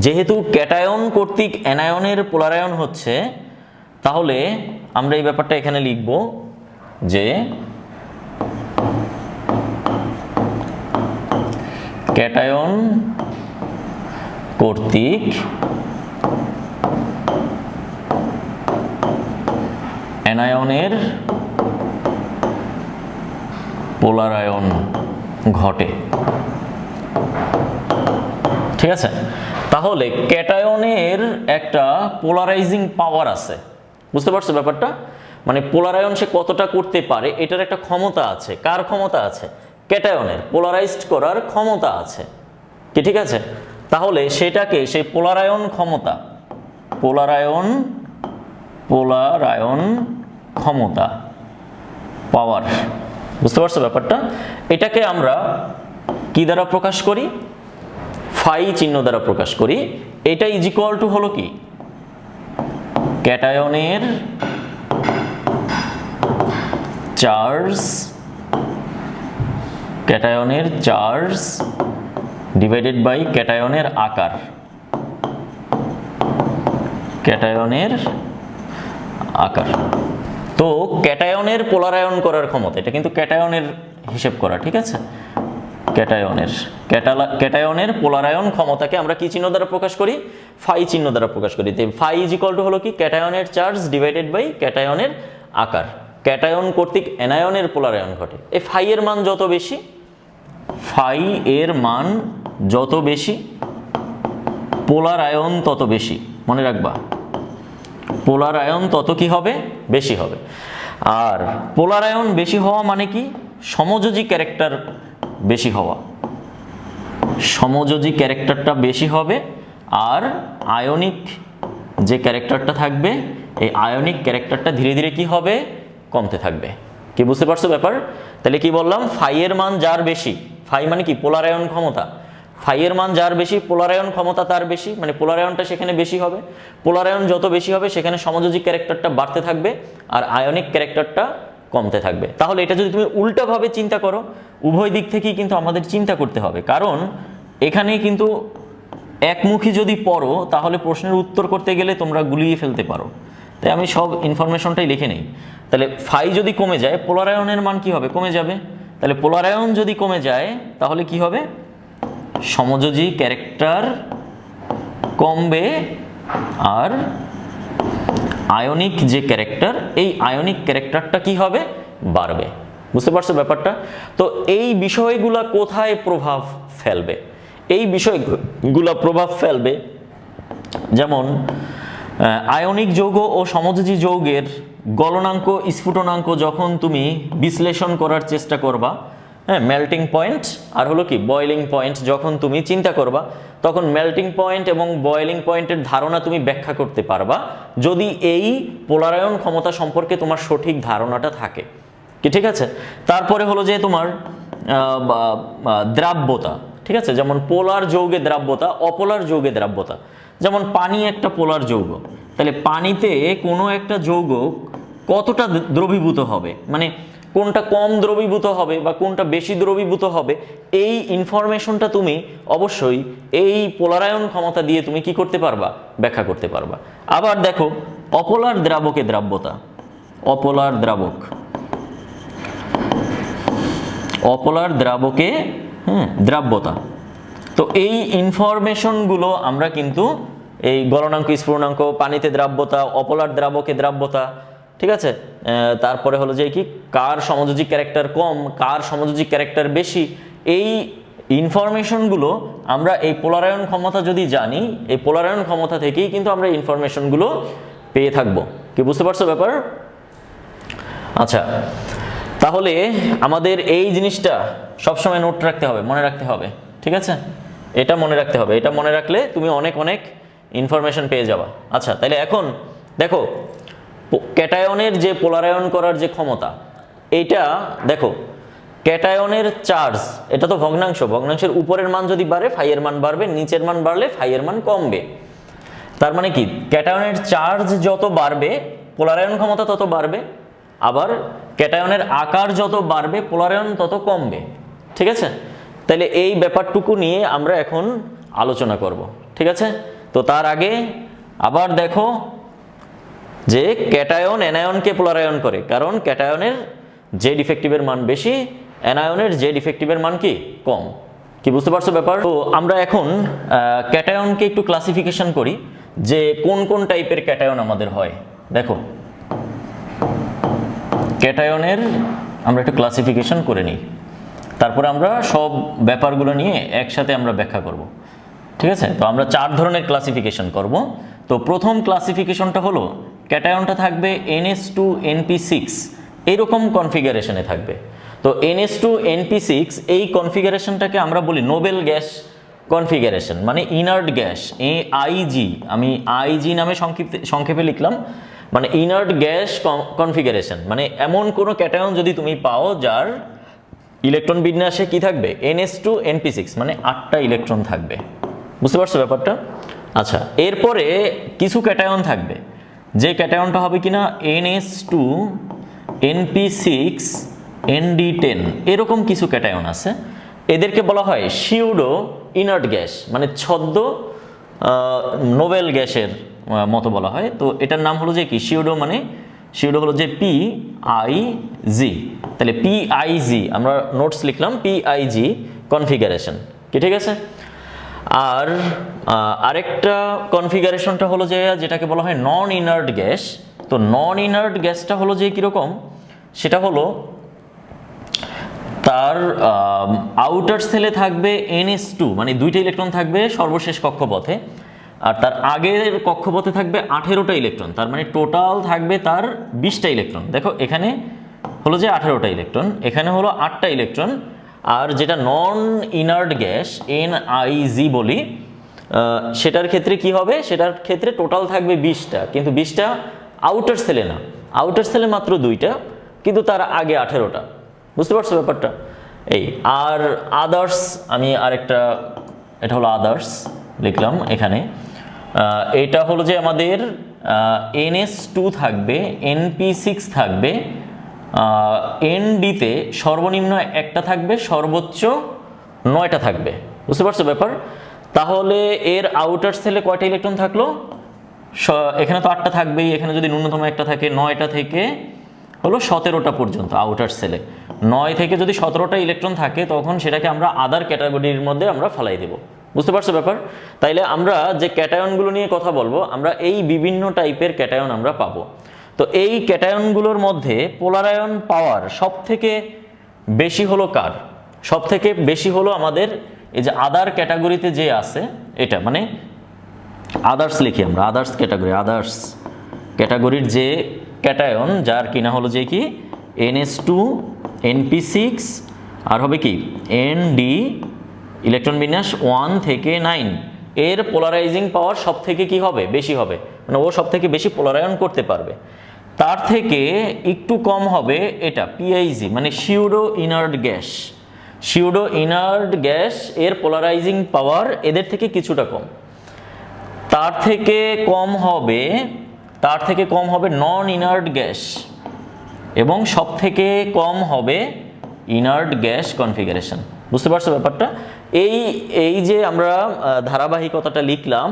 যেহেতু ক্যাটায়ন কর্তৃক অ্যানায়নের পোলারায়ন হচ্ছে, তাহলে আমরা এই ব্যাপারটা এখানে লিখব যে ক্যাটায়ন কর্তৃক অ্যানায়নের পোলারায়ন ঘটে। ঠিক আছে? তাহলে ক্যাটায়নের একটা পোলারাইজিং পাওয়ার আছে। বুঝতে পারছো ব্যাপারটা? মানে পোলারায়ন সে কতটা করতে পারে এটার একটা ক্ষমতা আছে। কার ক্ষমতা আছে? ক্যাটায়নের পোলারাইজড করার ক্ষমতা আছে কি? ঠিক আছে, তাহলে সেটাকে, সেই পোলারায়ন পোলারায়ন ক্ষমতা, পাওয়ার। বুঝতে পারছো ব্যাপারটা? এটাকে আমরা কি দ্বারা প্রকাশ করি? ফাই চিহ্ন দ্বারা প্রকাশ করি। এটা ইজ ইকুয়াল টু হলো কি, ক্যাটায়নের চার্জ, ক্যাটায়নের চার্জ ডিভাইডেড বাই ক্যাটায়নের আকার, ক্যাটায়নের আকার। তো ক্যাটায়নের পোলারায়ন করার ক্ষমতা, এটা কিন্তু ক্যাটায়নের হিসেব করা, ঠিক আছে? ক্যাটায়নের পোলারায়ন ক্ষমতাকে আমরা কি চিহ্ন দ্বারা প্রকাশ করি? ফাই চিহ্ন দ্বারা প্রকাশ করি। ফাই ইজ ইকুয়াল টু হলো কি, ক্যাটায়নের চার্জ ডিভাইডেড বাই ক্যাটায়নের আকার। ক্যাটায়ন কর্তৃক অ্যানায়নের পোলারায়ন ঘটে। এই ফাই এর মান যত বেশি, ফাই এর মান যত বেশি, পোলারায়ন তত বেশি। মনে রাখবা, পোলারায়ন তত কি হবে? বেশি হবে। আর পোলারায়ন বেশি হওয়া মানে কি? সমযোজী ক্যারেক্টার বেশি হওয়া, সমযোজী ক্যারেক্টারটা বেশি হবে। আর আয়নিক যে ক্যারেক্টারটা থাকবে, এই আয়নিক ক্যারেক্টারটা ধীরে ধীরে কি হবে? কমতে থাকবে। কি বুঝতে পারছো ব্যাপার? তাহলে কি বললাম? ফাই এর মান যার বেশি, ফাই মানে কি? পোলারায়ন ক্ষমতা। ফাই এর মান যার বেশি, পোলারায়ন ক্ষমতা তার বেশি, মানে পোলারায়নটা সেখানে বেশি হবে। পোলারায়ন যত বেশি হবে সেখানে সমযোজী ক্যারেক্টারটা বাড়তে থাকবে আর আয়নিক ক্যারেক্টারটা কমতে থাকবে। তাহলে এটা যদি তুমি উল্টাভাবে চিন্তা করো, উভয় দিক থেকেই কিন্তু আমাদের চিন্তা করতে হবে, কারণ এখানে কিন্তু একমুখী যদি পড়ো তাহলে প্রশ্নের উত্তর করতে গেলে তোমরা গুলিয়ে ফেলতে পারো। তাই আমি সব ইনফরমেশনটাই লিখে নেই। তাহলে ফাই যদি কমে যায়, পোলারায়নের মান কি হবে? কমে যাবে। তাহলে পোলারায়ন যদি কমে যায় তাহলে কি হবে? সমযোজী ক্যারেক্টার কমবে আর আয়নিক যে ক্যারেক্টার, এই আয়নিক ক্যারেক্টারটা কি হবে? বাড়বে। বুঝতে পারছো ব্যাপারটা? তো এই বিষয়গুলা কোথায় প্রভাব ফেলবে? এই বিষয়গুলা প্রভাব ফেলবে যেমন আয়নিক যৌগ ও সমযোজী যৌগের গলনাঙ্ক স্ফুটনাঙ্ক যখন তুমি বিশ্লেষণ করার চেষ্টা করবা, হ্যাঁ, মেল্টিং পয়েন্ট আর হলো কি বয়েলিং পয়েন্ট যখন তুমি চিন্তা করবা, তখন মেল্টিং পয়েন্ট এবং বয়েলিং পয়েন্টের ধারণা তুমি ব্যাখ্যা করতে পারবা যদি এই পোলারায়ন ক্ষমতা সম্পর্কে তোমার সঠিক ধারণাটা থাকে। কি ঠিক আছে? তারপরে হলো যে তোমার দ্রাব্যতা, ঠিক আছে? যেমন পোলার যৌগে দ্রাব্যতা, অপোলার যৌগে দ্রাব্যতা। যেমন পানি একটা পোলার যৌগ, তাহলে পানিতে কোনো একটা যৌগ কতটা দ্রবীভূত হবে, মানে কোনটা কম দ্রবীভূত হবে বা কোনটা বেশি দ্রবীভূত হবে, এই ইনফরমেশনটা তুমি অবশ্যই এই পোলারায়ন ক্ষমতা দিয়ে তুমি কি করতে পারবা? ব্যাখ্যা করতে পারবা। আবার দেখো অপোলার দ্রাবকে দ্রাব্যতা, অপোলার দ্রাবক, অপোলার দ্রাবকে দ্রাব্যতা। তো এই ইনফরমেশনগুলো আমরা কিন্তু এই গলনাঙ্ক স্ফুটনাঙ্ক, পানিতে দ্রাব্যতা, অপোলার দ্রাবকে দ্রাব্যতা, ঠিক আছে? তারপরে হলো যে কি কার সমযোজী ক্যারেক্টার কম, কার সমযোজী ক্যারেক্টার বেশি, এই ইনফরমেশনগুলো আমরা এই পোলারায়ন ক্ষমতা যদি জানি, এই পোলারায়ন ক্ষমতা থেকেই কিন্তু আমরা ইনফরমেশনগুলো পেয়ে থাকবো। কি বুঝতে পারছো ব্যাপার? আচ্ছা, তাহলে আমাদের এই জিনিসটা সবসময় নোট রাখতে হবে, মনে রাখতে হবে, ঠিক আছে? এটা মনে রাখতে হবে, এটা মনে রাখলে তুমি অনেক অনেক ইনফরমেশন পেয়ে যাবা। আচ্ছা, তাহলে এখন দেখো ক্যাটায়নের যে পোলারায়ন করার যে ক্ষমতা, এইটা দেখো ক্যাটায়নের চার্জ, এটা তো ভগ্নাংশ, ভগ্নাংশের উপরের মান যদি বাড়ে ফাই এর মান বাড়বে, নিচের মান বাড়লে ফাই এর মান কমবে। তার মানে কি ক্যাটায়নের চার্জ যত বাড়বে পোলারায়ন ক্ষমতা তত বাড়বে, আবার ক্যাটায়নের আকার যত বাড়বে পোলারায়ন তত কমবে, ঠিক আছে? তাহলে এই ব্যাপারটুকু নিয়ে আমরা এখন আলোচনা করব, ঠিক আছে? তো তার আগে আবার দেখো যে ক্যাটায়ন অ্যানায়নকে পোলারায়ন করে, কারণ ক্যাটায়নের জেড ইফেক্টিভের মান বেশি, অ্যানায়নের জেড ইফেক্টিভের মান কি কম। কি বুঝতে পারছো ব্যাপার? তো আমরা এখন ক্যাটায়নকে একটু ক্লাসিফিকেশন করি যে কোন কোন টাইপের ক্যাটায়ন আমাদের হয়। দেখো ক্যাটায়নের আমরা একটু ক্লাসিফিকেশন করে নিই, তারপরে আমরা সব ব্যাপারগুলো নিয়ে একসাথে আমরা ব্যাখ্যা করব, ঠিক আছে? তো আমরা 4 ধরনের ক্লাসিফিকেশন করব। তো প্রথম ক্লাসিফিকেশনটা হলো ক্যাটায়নটা থাকবে NH2NP6 এইরকম কনফিগারেশনে থাকবে। তো NH2NP6 এই কনফিগারেশনটাকে আমরা বলি নোবেল গ্যাস কনফিগারেশন, মানে ইনার্ট গ্যাস, আইজি, আমি আইজি নামে সংক্ষেপে লিখলাম, মানে ইনার্ট গ্যাস কনফিগারেশন, মানে এমন কোনো ক্যাটায়ন যদি তুমি পাও যার ইলেকট্রন বিন্যাসে কি থাকবে, NH2 NP6, মানে 8টা ইলেকট্রন থাকবে। বুঝতে পারছো ব্যাপারটা? আচ্ছা, এরপরে কিছু ক্যাটায়ন থাকবে, যে ক্যাটায়নটা হবে কিনা NH2 NP6 ND10, এরকম কিছু ক্যাটায়ন আছে, এদেরকে বলা হয় সিউডো ইনার্ট গ্যাস, মানে ছদ্ম নোবেল গ্যাসের মতো বলা হয়। তো এটার নাম হলো যে কি, সিউডো, মানে সিউডো হলো যে PIG, তাহলে PIG আমরা নোটস লিখলাম, PIG কনফিগারেশন, কি ঠিক আছে? আর আরেকটা কনফিগারেশনটা হলো যে যেটাকে বলা হয় নন ইনার্ট গ্যাস। তো নন ইনার্ট গ্যাসটা হলো যে কীরকম, সেটা হলো তার আউটার সেলে থাকবে NH2, মানে 2টা ইলেকট্রন থাকবে সর্বশেষ কক্ষপথে, আর তার আগের কক্ষপথে থাকবে 18টা ইলেকট্রন, তার মানে টোটাল থাকবে তার 20টা ইলেকট্রন। দেখো এখানে হলো যে 18টা ইলেকট্রন, এখানে হলো 8টা ইলেকট্রন। আর যেটা নন ইনার্ট গ্যাস NIG বলি, সেটার ক্ষেত্রে কি হবে, সেটার ক্ষেত্রে টোটাল থাকবে 20টা, কিন্তু 20টা আউটার সেলে না, আউটার সেলে মাত্র 2টা, কিন্তু তার আগে 18টা। বুঝতে পারছো ব্যাপারটা? এই আর আদার্স, আমি আরেকটা, এটা হলো আদার্স লিখলাম এখানে, এটা হলো যে আমাদের NH2 থাকবে, NP6 থাকবে, ND-তে সর্বনিম্ন একটা থাকবে, সর্বোচ্চ 9টা থাকবে। বুঝতে পারছো ব্যাপার? তাহলে এর আউটার সেলে কয়টা ইলেকট্রন থাকলো, এখানে তো 8টা থাকবেই, এখানে যদি ন্যূনতম একটা থাকে, 9টা থেকে হলো 17টা পর্যন্ত আউটার সেলে, 9 থেকে যদি 17টা ইলেকট্রন থাকে তখন সেটাকে আমরা আদার ক্যাটাগরির মধ্যে আমরা ফেলাই দেব। বুঝতে পারছো ব্যাপার? তাইলে আমরা যে ক্যাটায়নগুলো নিয়ে কথা বলবো, আমরা এই বিভিন্ন টাইপের ক্যাটায়ন আমরা পাবো। তো এই ক্যাটায়নগুলোর মধ্যে পোলারায়ন পাওয়ার সব থেকে বেশি হলো কার, সব থেকে বেশি হলো আমাদের এই যে আদার ক্যাটাগরিতে যে আছে, এটা মানে আদার্স লিখি আমরা, আদার্স ক্যাটাগরি, আদার্স ক্যাটাগরির যে ক্যাটায়ন যার কিনা হলো যে কি NH2 NP6 আর হবে কি ND, ইলেকট্রন বিন্যাস 1 থেকে 9, এর পোলারাইজিং পাওয়ার সব থেকে কি হবে, বেশি হবে, মানে ও সব থেকে বেশি পোলারায়ন করতে পারবে। তার থেকে একটু কম হবে এটা PIG, মানে pseudo inert gas, pseudo inert gas, এর পোলারাইজিং পাওয়ার এদের থেকে কিছুটা কম। তার থেকে কম হবে নন ইনার্ট গ্যাস, এবং সব থেকে কম হবে ইনার্ট গ্যাস কনফিগারেশন। বুঝতে পারছো ব্যাপারটা? এই যে আমরা ধারাবাহিকতাটা লিখলাম,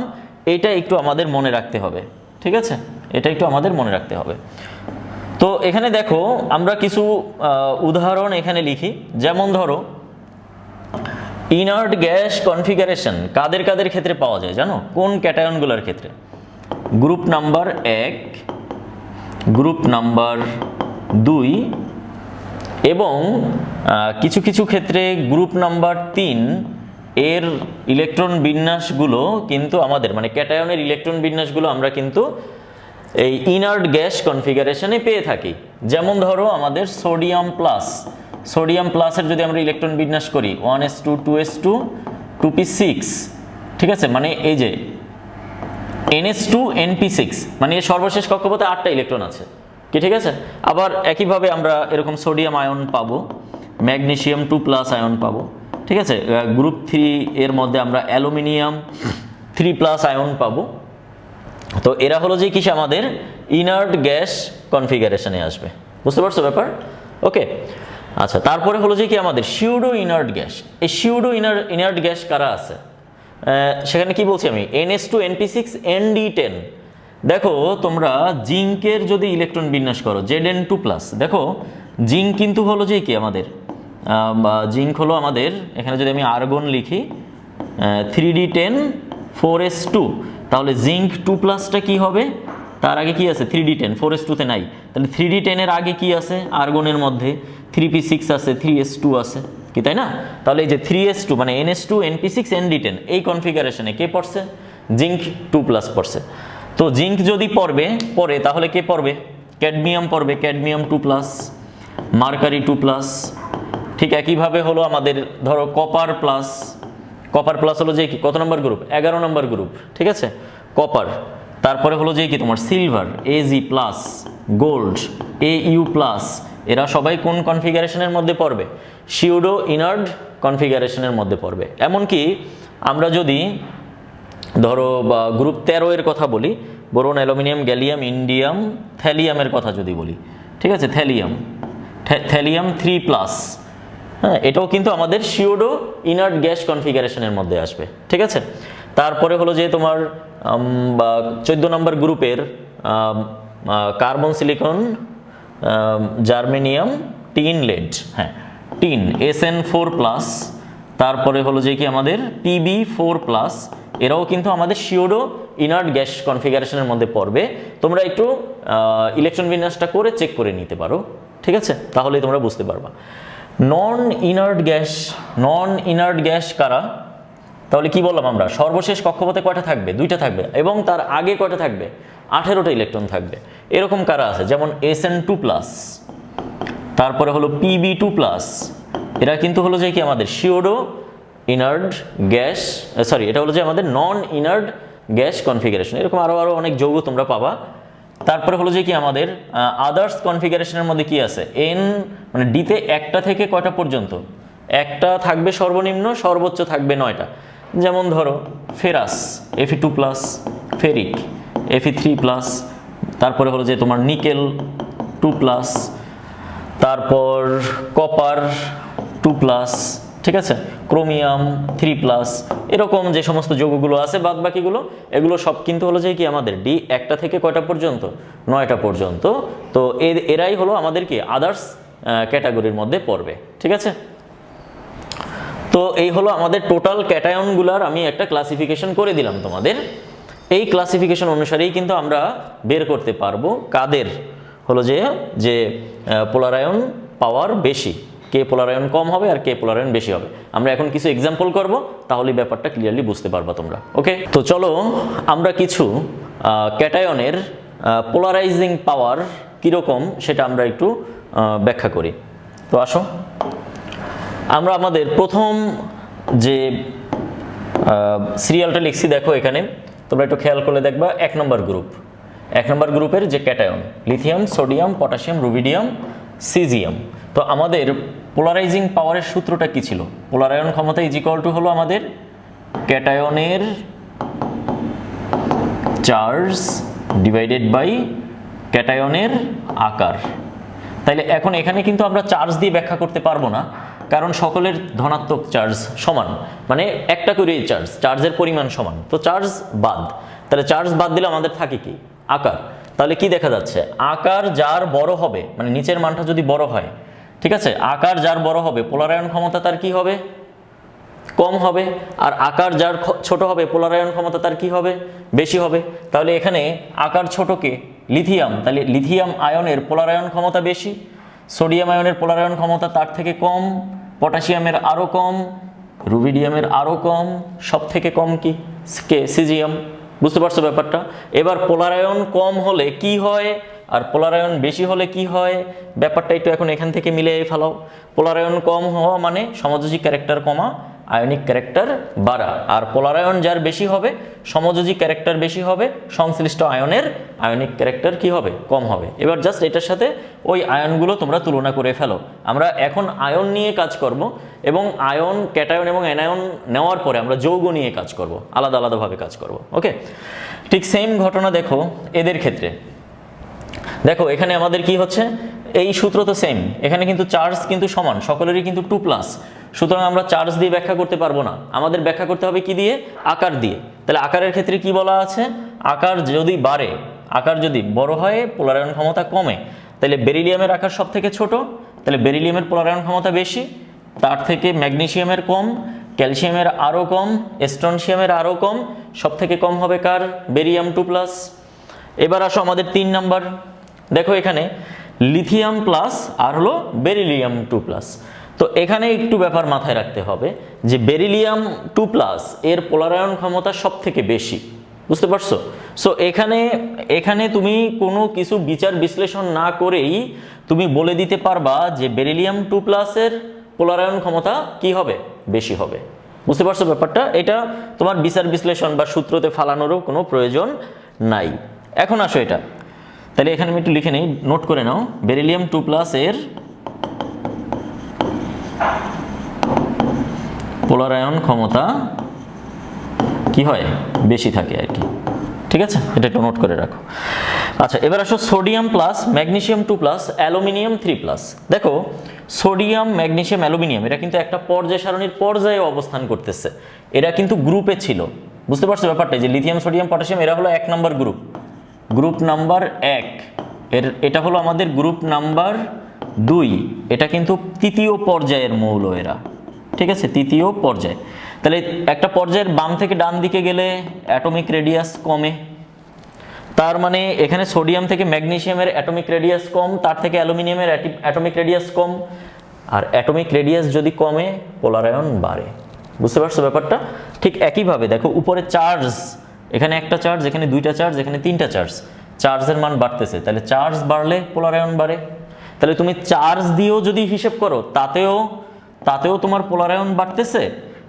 এটা একটু আমাদের মনে রাখতে হবে, ঠিক আছে? এটা একটু আমাদের মনে রাখতে হবে। তো এখানে দেখো আমরা কিছু উদাহরণ এখানে লিখি, যেমন ধরো ইনার্ট গ্যাস কনফিগারেশন কাদের কাদের ক্ষেত্রে পাওয়া যায় জানো? কোন ক্যাটায়নগুলোর ক্ষেত্রে? গ্রুপ নাম্বার 1, গ্রুপ নাম্বার 2 এবং কিছু কিছু ক্ষেত্রে গ্রুপ নাম্বার 3 এর ইলেকট্রন বিন্যাসগুলো কিন্তু আমাদের, মানে ক্যাটায়নের ইলেকট্রন বিন্যাসগুলো আমরা কিন্তু এই ইনার্ট গ্যাস কনফিগারেশনে পেয়ে থাকি। যেমন ধরো আমাদের সোডিয়াম প্লাস, সোডিয়াম প্লাসের যদি আমরা ইলেকট্রন বিন্যাস করি 1s2 2s2 2p6, ঠিক আছে, মানে এই যে NH2 NP6, মানে এর সর্বশেষ কক্ষপথে 8টা ইলেকট্রন আছে, কি ঠিক আছে? আবার একইভাবে আমরা এরকম সোডিয়াম আয়ন পাবো, ম্যাগনেসিয়াম 2+ আয়ন পাবো, ঠিক আছে? গ্রুপ 3 এর মধ্যে আমরা অ্যালুমিনিয়াম 3+ আয়ন পাবো। তো এরা হলো যে কিসে আমাদের ইনার্ট গ্যাস কনফিগারেশনে আসবে। বুঝতে পারছো ব্যাপার? ওকে, আচ্ছা, তারপরে হলো যে কি আমাদের সিউডো ইনার্ট গ্যাস। এই সিউডো ইনার্ট গ্যাস কারা আছে? সেখানে কি বলছি আমি, NH2 NP6 ND10। দেখো তোমরা জিঙ্কের যদি ইলেকট্রন বিন্যাস করো Zn2+, দেখো জিঙ্ক কিন্তু হলো যে কি আমাদের, জিঙ্ক হলো আমাদের, এখানে যদি আমি আর্গন লিখি 3d10 4s2, তাহলে জিঙ্ক 2+টা কি হবে, তার আগে কি আছে 3d10, 4s2-তে নাই, তাহলে 3d10 এর আগে কি আছে, আর্গনের মধ্যে 3p6 আছে, 3s2 আছে, কি তাই না? তাহলে এই যে 3s2 মানে NH2 NP6 ND10 এই কনফিগারেশনে কে পড়ছে, জিঙ্ক 2+ পড়ছে। তো জিঙ্ক যদি পড়ে তাহলে কে পড়বে, ক্যাডমিয়াম পড়বে, ক্যাডমিয়াম 2+, মার্কারি 2+, ঠিক একইভাবে হলো আমাদের ধরো কপার প্লাস, কপার প্লাস হলো যে কি কত নম্বর গ্রুপ, 11 নম্বর গ্রুপ, ঠিক আছে, কপার। তারপরে হলো যে কি তোমার silver, Ag plus, gold, Au plus, এরা সবাই কোন কনফিগারেশনের মধ্যে পড়বে, সিউডো ইনার্ড কনফিগারেশনের মধ্যে পড়বে। এমনকি আমরা যদি ধরো গ্রুপ 13 এর কথা বলি, বোরন, অ্যালুমিনিয়াম, গ্যালিয়াম, ইন্ডিয়াম, থ্যালিয়ামের কথা যদি বলি, ঠিক আছে, থ্যালিয়াম 3+, হ্যাঁ, এটাও কিন্তু আমাদের সিউডো ইনার্ট গ্যাস কনফিগারেশনের মধ্যে আসবে, ঠিক আছে। তারপরে হলো যে তোমার 14 নম্বর গ্রুপের carbon, silicon, germanium, tin, lead, হ্যাঁ টিন, SN4+, তারপরে হলো যে কি আমাদের Pb4+, এরাও কিন্তু আমাদের সিউডো ইনার্ট গ্যাস কনফিগারেশনের মধ্যে পড়বে। তোমরা একটু ইলেকট্রন বিন্যাসটা করে চেক করে নিতে পারো, ঠিক আছে, তাহলেই তোমরা বুঝতে পারবা। নন ইনার্ট গ্যাস কারা, তাহলে কি বললাম আমরা, সর্বশেষ কক্ষপথে কয়টা থাকবে, 2টা থাকবে, এবং তার আগে কয়টা থাকবে, 18টা ইলেকট্রন থাকবে। এরকম কারা আছে, যেমন SN2+, তারপরে হলো Pb2+, এরা কিন্তু হলো যে কি আমাদের সিউডো ইনার্ট গ্যাস, সরি, এটা হলো যে আমাদের নন ইনার্ট গ্যাস কনফিগারেশন। এরকম আরো অনেক যৌগ তোমরা পাবা। তারপরে হলো যে কি আমাদের আদার্স কনফিগারেশনের মধ্যে কি আছে, এন মানে ডিতে একটা থেকে কয়টা পর্যন্ত, একটা থাকবে সর্বনিম্ন, সর্বোচ্চ থাকবে 9টা। যেমন ধরো ফেরাস, Fe2+, ফেরিক Fe3+, তারপরে হলো যে তোমার নিকেল 2+, তারপর কপার 2+, ঠিক আছে, ক্রোমিয়াম 3+, এরকম যে সমস্ত যৌগগুলো আছে বাদ বাকিগুলো, এগুলো সব কিন্তু হলো যে কি আমাদের ডি একটা থেকে কয়টা পর্যন্ত, 9টা পর্যন্ত। তো এরাই হলো আমাদের কি আদার্স ক্যাটাগরির মধ্যে পড়বে, ঠিক আছে। তো এই হলো আমাদের টোটাল ক্যাটায়নগুলার আমি একটা ক্লাসিফিকেশন করে দিলাম তোমাদের। এই ক্লাসিফিকেশন অনুসারেই কিন্তু আমরা বের করতে পারবো কাদের হলো যে পোলারায়ন পাওয়ার বেশি, কে পোলারায়ন কম হবে আর কে পোলারায়ন বেশি হবে। আমরা এখন কিছু এক্সাম্পল করব, তাহলে ব্যাপারটা ক্লিয়ারলি বুঝতে পারবা তোমরা। ওকে, তো চলো আমরা কিছু ক্যাটায়নের পোলারাইজিং পাওয়ার কীরকম সেটা আমরা একটু ব্যাখ্যা করি। তো আসো আমরা আমাদের প্রথম যে সিরিয়ালটা লিখছি, দেখো এখানে তোমরা একটু খেয়াল করলে দেখবা 1 নম্বর গ্রুপের যে cation, lithium, sodium, potassium, rubidium, caesium. তো আমাদের পোলারাইজিং পাওয়ারের সূত্রটা কি ছিল, পোলারায়ন ক্ষমতা ইজ ইকুয়াল টু হলো আমাদের ক্যাটায়নের চার্জ ডিভাইডেড বাই ক্যাটায়নের আকার। তাইলে এখন এখানে কিন্তু আমরা চার্জ দিয়ে ব্যাখ্যা করতে পারবো না, কারণ সকলের ধনাত্মক চার্জ সমান, মানে একটা করেই চার্জের পরিমাণ সমান। তো চার্জ বাদ, তাহলে চার্জ বাদ দিলে আমাদের থাকে কি, আকার। তাহলে কি দেখা যাচ্ছে, আকার যার বড় হবে, মানে নিচের মানটা যদি বড় হয়, ঠিক আছে, আকার যার বড় হবে পোলারায়ন ক্ষমতা তার কি হবে, কম হবে। আর আকার যার ছোট হবে পোলারায়ন ক্ষমতা তার কি হবে, বেশি হবে। তাহলে এখানে আকার ছোটকে লিথিয়াম, তাহলে লিথিয়াম আয়নের পোলারায়ন ক্ষমতা বেশি, সোডিয়াম আয়নের পোলারায়ন ক্ষমতা তার থেকে কম, পটাশিয়ামের আরও কম, রুবিডিয়ামের আরও কম, সব থেকে কম কি সিজিয়াম। বুঝতে পারছো ব্যাপারটা? এবার পোলারায়ন কম হলে কি হয় আর পোলারায়ন বেশি হলে কি হয়, ব্যাপারটা একটু এখন এখান থেকে মিলিয়ে ফেলাও। পোলারায়ন কম হওয়া মানে সমযোজী ক্যারেক্টার কমা, আয়নিক ক্যারেক্টার বাড়া। আর পোলারায়ন যার বেশি হবে, সমযোজী ক্যারেক্টার বেশি হবে, সংশ্লিষ্ট আয়নের আয়নিক ক্যারেক্টার কি হবে, কম হবে। এবার জাস্ট এটার সাথে ওই আয়নগুলো তোমরা তুলনা করে ফেলো। আমরা এখন আয়ন নিয়ে কাজ করব, এবং আয়ন, ক্যাটায়ন এবং অ্যানায়ন নেওয়ার পরে আমরা যৌগ নিয়ে কাজ করব, আলাদা আলাদাভাবে কাজ করব। ওকে, ঠিক সেম ঘটনা দেখো এদের ক্ষেত্রে। দেখো এখানে আমাদের কি হচ্ছে, এই সূত্র তো সেম, এখানে কিন্তু চার্জ কিন্তু সমান, সকলেরই কিন্তু 2+, সুতরাং আমরা চার্জ দিয়ে ব্যাখ্যা করতে পারবো না, আমাদের ব্যাখ্যা করতে হবে কি দিয়ে, আকার দিয়ে। তাহলে আকারের ক্ষেত্রে কি বলা আছে, আকার যদি বাড়ে, আকার যদি বড় হয় পোলারায়ন ক্ষমতা কমে। তাহলে বেরিলিয়ামের আকার সব থেকে ছোট, তাহলে বেরিলিয়ামের পোলারায়ন ক্ষমতা বেশি, তার থেকে ম্যাগনেসিয়ামের কম, ক্যালসিয়ামের আরও কম, স্ট্রনসিয়ামের আরও কম, সব থেকে কম হবে কার, বেরিয়াম 2+। এবার আসো আমাদের 3 নাম্বার, দেখো এখানে লিথিয়াম প্লাস আর হলো বেরিলিয়াম 2+। তো এখানে একটু ব্যাপার মাথায় রাখতে হবে যে বেরিলিয়াম 2+ এর পোলারায়ন ক্ষমতা সব থেকে বেশি, বুঝতে পারছো? সো এখানে তুমি কোনো কিছু বিচার বিশ্লেষণ না করেই তুমি বলে দিতে পারবা যে বেরিলিয়াম 2+ এর পোলারায়ন ক্ষমতা কি হবে, বেশি হবে। বুঝতে পারছো ব্যাপারটা? এটা তোমার বিচার বিশ্লেষণ বা সূত্রতে ফালানোরও কোনো প্রয়োজন নাই। এখন আসো এটা, তাহলে এখানে আমি একটু লিখে নেই, নোট করে নাও। বেরিলিয়াম 2+ এর পোলার আয়ন ক্ষমতা কি হয়, বেশি থাকে আর কি, ঠিক আছে? এটা একটু নোট করে রাখো। আচ্ছা, এবার আসো সোডিয়াম প্লাস ম্যাগনেসিয়াম 2+, অ্যালুমিনিয়াম 3+। দেখো সোডিয়াম, ম্যাগনেসিয়াম, অ্যালুমিনিয়াম এরা কিন্তু একটা পর্যায় সারণীর পর্যায়ে অবস্থান করতেছে, এরা কিন্তু গ্রুপে ছিল। বুঝতে পারছো ব্যাপারটা? যে লিথিয়াম, সোডিয়াম, পটাশিয়াম এরা হলো 1 নম্বর গ্রুপ, গ্রুপ নাম্বার 1। এটা হলো আমাদের গ্রুপ নাম্বার 2, এটা কিন্তু তৃতীয় পর্যায়ের মৌল এরা, ঠিক আছে? তৃতীয় পর্যায়। তাহলে একটা পর্যায়ের বাম থেকে ডান দিকে গেলে অ্যাটমিক রেডিয়াস কমে, তার মানে এখানে সোডিয়াম থেকে ম্যাগনেসিয়ামের অ্যাটমিক রেডিয়াস কম, তার থেকে অ্যালুমিনিয়ামের অ্যাটমিক রেডিয়াস কম। আর অ্যাটমিক রেডিয়াস যদি কমে, পোলার আয়ন বাড়ে। বুঝতে পারছো ব্যাপারটা? ঠিক একইভাবে দেখো উপরে চার্জ, এখানে একটা চার্জ, এখানে 2টা চার্জ, এখানে 3টা চার্জ, চার্জের মান বাড়তেছে, তাহলে চার্জ বাড়লে পোলার আয়ন বাড়ে। তাহলে তুমি চার্জ দিয়েও যদি হিসেব করো, তাতেও তোমার পোলার আয়ন বাড়তেছে।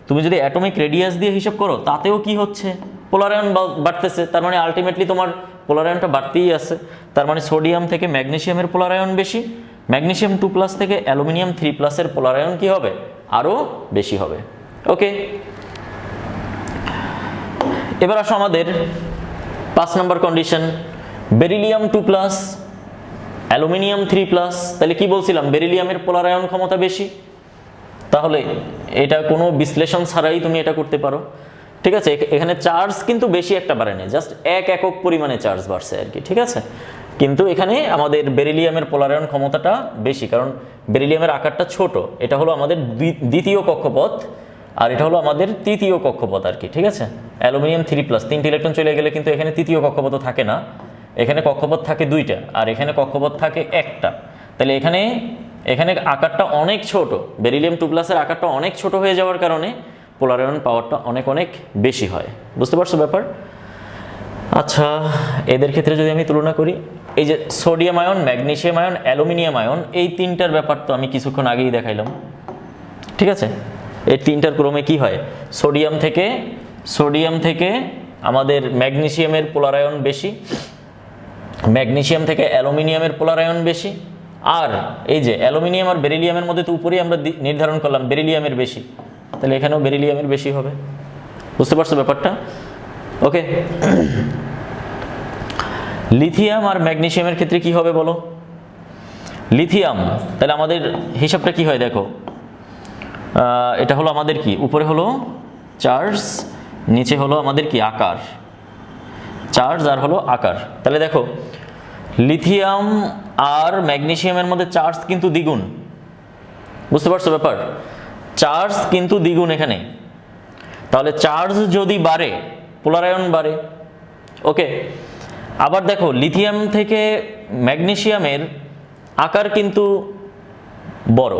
তুমি যদি অ্যাটমিক রেডিয়াস দিয়ে হিসেব করো, তাতেও কি হচ্ছে, পোলার আয়ন বাড়তেছে। তার মানে আলটিমেটলি তোমার পোলার আয়নটা বাড়তেই আছে। তার মানে সোডিয়াম থেকে ম্যাগনেসিয়ামের পোলার আয়ন বেশি, ম্যাগনেসিয়াম 2+ থেকে অ্যালুমিনিয়াম 3+ এর পোলার আয়ন কি হবে, আরও বেশি হবে। ওকে, এবার আসো আমাদের 5 নম্বর কন্ডিশন, বেরিলিয়াম 2+, অ্যালুমিনিয়াম 3+। তাহলে কি বলছিলাম, বেরিলিয়ামের পোলার আয়ন ক্ষমতা বেশি, তাহলে এটা কোনো বিশ্লেষণ ছাড়াই তুমি এটা করতে পারো, ঠিক আছে? এখানে চার্জ কিন্তু বেশি একটা বাড়ে না, জাস্ট 1 একক পরিমাণে চার্জ বাড়ছে আর কি, ঠিক আছে? কিন্তু এখানে আমাদের বেরিলিয়ামের পোলার আয়ন ক্ষমতাটা বেশি, কারণ বেরিলিয়ামের আকারটা ছোট। এটা হলো আমাদের দ্বিতীয় কক্ষপথ, আর এটা হলো আমাদের তৃতীয় কক্ষপথ আর কি, ঠিক আছে? অ্যালুমিনিয়াম 3+, 3টি ইলেকট্রন চলে গেলে কিন্তু এখানে তৃতীয় কক্ষপথ থাকে না, এখানে কক্ষপথ থাকে 2টা, আর এখানে কক্ষপথ থাকে 1টা। তাহলে এখানে আকারটা অনেক ছোট, বেরিলিয়াম 2+ এর আকারটা অনেক ছোট হয়ে যাওয়ার কারণে পোলার আয়ন পাওয়ারটা অনেক অনেক বেশি হয়। বুঝতে পারছো ব্যাপার? আচ্ছা, এদের ক্ষেত্রে যদি আমি তুলনা করি, এই যে sodium ion, magnesium ion, aluminium ion, এই 3টার ব্যাপার তো আমি কিছুক্ষণ আগেই দেখাইলাম, ঠিক আছে? এই 3টার ক্রমে কি হয়, সোডিয়াম থেকে আমাদের ম্যাগনেসিয়ামের পোলার আয়ন বেশি, ম্যাগনেসিয়াম থেকে অ্যালুমিনিয়ামের পোলার আয়ন বেশি, আর এই যে অ্যালুমিনিয়াম আর বেরিলিয়ামের মধ্যে তো উপরেই আমরা নির্ধারণ করলাম বেরিলিয়ামের বেশি, তাহলে এখানেও বেরিলিয়ামের বেশি হবে। বুঝতে পারছো ব্যাপারটা? ওকে, লিথিয়াম আর ম্যাগনেসিয়ামের ক্ষেত্রে কি হবে বলো? লিথিয়াম, তাহলে আমাদের হিসাবটা কি হয় দেখো, এটা হলো আমাদের কি, উপরে হলো চার্জ, নিচে হলো আমাদের কি আকার, চার্জ আর হলো আকার। তাহলে দেখো লিথিয়াম আর ম্যাগনেসিয়ামের মধ্যে চার্জ কিন্তু দ্বিগুণ। বুঝতে পারছো ব্যাপার? চার্জ কিন্তু দ্বিগুণ এখানে, তাহলে চার্জ যদি বাড়ে পোলার আয়ন বাড়ে। ওকে, আবার দেখো লিথিয়াম থেকে ম্যাগনেসিয়ামের আকার কিন্তু বড়,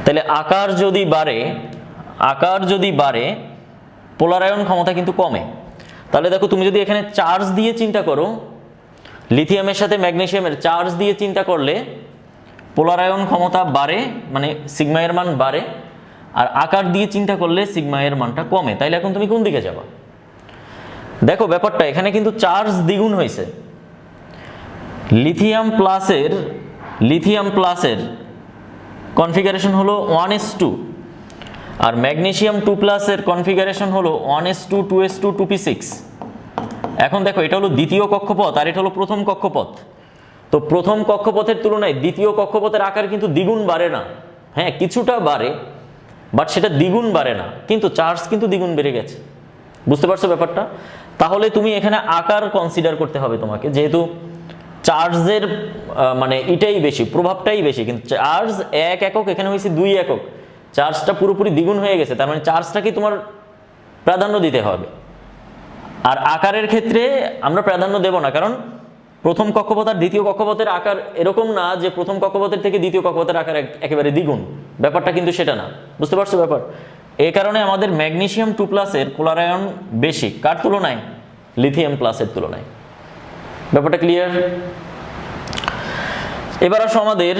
তাহলে আকার যদি বাড়ে পোলার আয়ন ক্ষমতা কিন্তু কমে। তাহলে দেখো তুমি যদি এখানে চার্জ দিয়ে চিন্তা করো, লিথিয়ামের সাথে ম্যাগনেসিয়ামের চার্জ দিয়ে চিন্তা করলে পোলার আয়ন ক্ষমতা বাড়ে, মানে সিগমা এর মান বাড়ে, আর আকার দিয়ে চিন্তা করলে সিগমা এর মানটা কমে। তাইলে এখন তুমি কোন দিকে যাবা? দেখো ব্যাপারটা এখানে কিন্তু চার্জ দ্বিগুণ হয়েছে। লিথিয়াম প্লাসের কনফিগারেশন হলো 1s2, আর ম্যাগনেসিয়াম 2+ এর কনফিগারেশন হলো 1s2, 2s2, 2p6। এখন দেখো এটা হলো দ্বিতীয় কক্ষপথ আর এটা হলো প্রথম কক্ষপথ, তো প্রথম কক্ষপথের তুলনায় দ্বিতীয় কক্ষপথের আকার কিন্তু দ্বিগুণ বাড়ে না, হ্যাঁ কিছুটা বাড়ে, বাট সেটা দ্বিগুণ বাড়ে না, কিন্তু চার্জ কিন্তু দ্বিগুণ বেড়ে গেছে। বুঝতে পারছো ব্যাপারটা? তাহলে তুমি এখানে আকার কনসিডার করতে হবে তোমাকে, যেহেতু চার্জের মানে এটাই বেশি, প্রভাবটাই বেশি, কিন্তু চার্জ 1 একক, এখানে হয়েছে 2 একক, চার্জটা পুরোপুরি দ্বিগুণ হয়ে গেছে, তার মানে চার্জটাকে তোমার প্রাধান্য দিতে হবে। আর আকারের ক্ষেত্রে আমরা প্রাধান্য দেব না, কারণ প্রথম কক্ষপথ আর দ্বিতীয় কক্ষপথের আকার এরকম না যে প্রথম কক্ষপথের থেকে দ্বিতীয় কক্ষপথের আকার একেবারে দ্বিগুণ, ব্যাপারটা কিন্তু সেটা না। বুঝতে পারছো ব্যাপার? এই কারণে আমাদের ম্যাগনেসিয়াম 2+ এর পোলার আয়ন বেশি, কার তুলনায়? লিথিয়াম প্লাসের তুলনায়। ব্যাপারটা ক্লিয়ার? এবার আসো আমাদের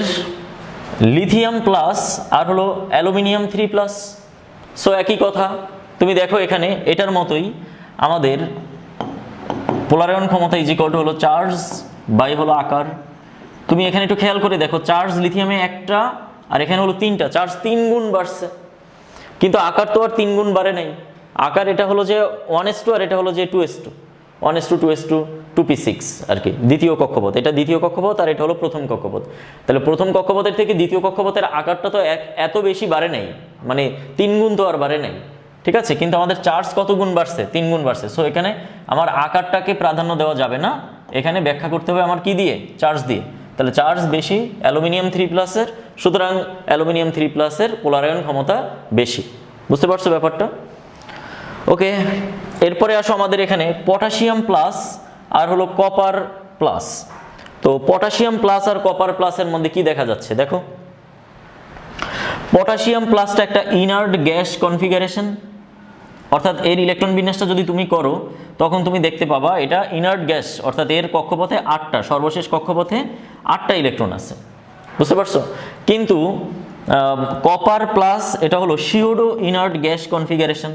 লিথিয়াম প্লাস আর হলো অ্যালুমিনিয়াম 3+। সো একই কথা, তুমি দেখো এখানে এটার মতোই আমাদের পোলারায়ন ক্ষমতা ইজ ইকুয়াল টু হলো চার্জ বাই হলো আকার। তুমি এখানে একটু খেয়াল করে দেখো, চার্জ লিথিয়ামে একটা আর এখানে হলো তিনটা, চার্জ 3 গুণ বাড়ছে, কিন্তু আকার তো আর 3 গুণ বাড়ে নাই। আকার এটা হলো যে 1s2 আর এটা হলো যে 2s2, 1s2 2s2 2p6 আর কি, দ্বিতীয় কক্ষপথ। এটা দ্বিতীয় কক্ষপথ আর এটা হলো প্রথম কক্ষপথ। তাহলে প্রথম কক্ষপথের থেকে দ্বিতীয় কক্ষপথের আকারটা তো এত বেশি বাড়ে নাই, মানে 3 গুণ তো আর বাড়ে নাই, ঠিক আছে। কিন্তু আমাদের চার্জ কত গুণ বাড়ছে? 3 গুণ বাড়ছে। সো এখানে আমার আকারটাকে প্রাধান্য দেওয়া যাবে না, এখানে ব্যাখ্যা করতে হবে আমার কি দিয়ে? চার্জ দিয়ে। তাহলে চার্জ বেশি অ্যালুমিনিয়াম 3+-এর, সুতরাং অ্যালুমিনিয়াম 3+-এর পোলারায়ন ক্ষমতা বেশি। বুঝতে পারছো ব্যাপারটা? ওকে, এরপরে আসো আমাদের এখানে পটাশিয়াম প্লাস আর হলো কপার প্লাস। তো পটাশিয়াম প্লাস আর কপার প্লাসের মধ্যে কি দেখা যাচ্ছে দেখো। পটাশিয়াম প্লাসটা একটা ইনার্ট গ্যাস কনফিগারেশন, অর্থাৎ এর ইলেকট্রন বিন্যাসটা যদি তুমি করো তখন তুমি দেখতে পাবা এটা ইনার্ট গ্যাস, অর্থাৎ এর কক্ষপথে 8টা, সর্বশেষ কক্ষপথে 8টা ইলেকট্রন আছে। বুঝতে পারছো? কিন্তু কপার প্লাস এটা হলো সিউডো ইনার্ট গ্যাস কনফিগারেশন,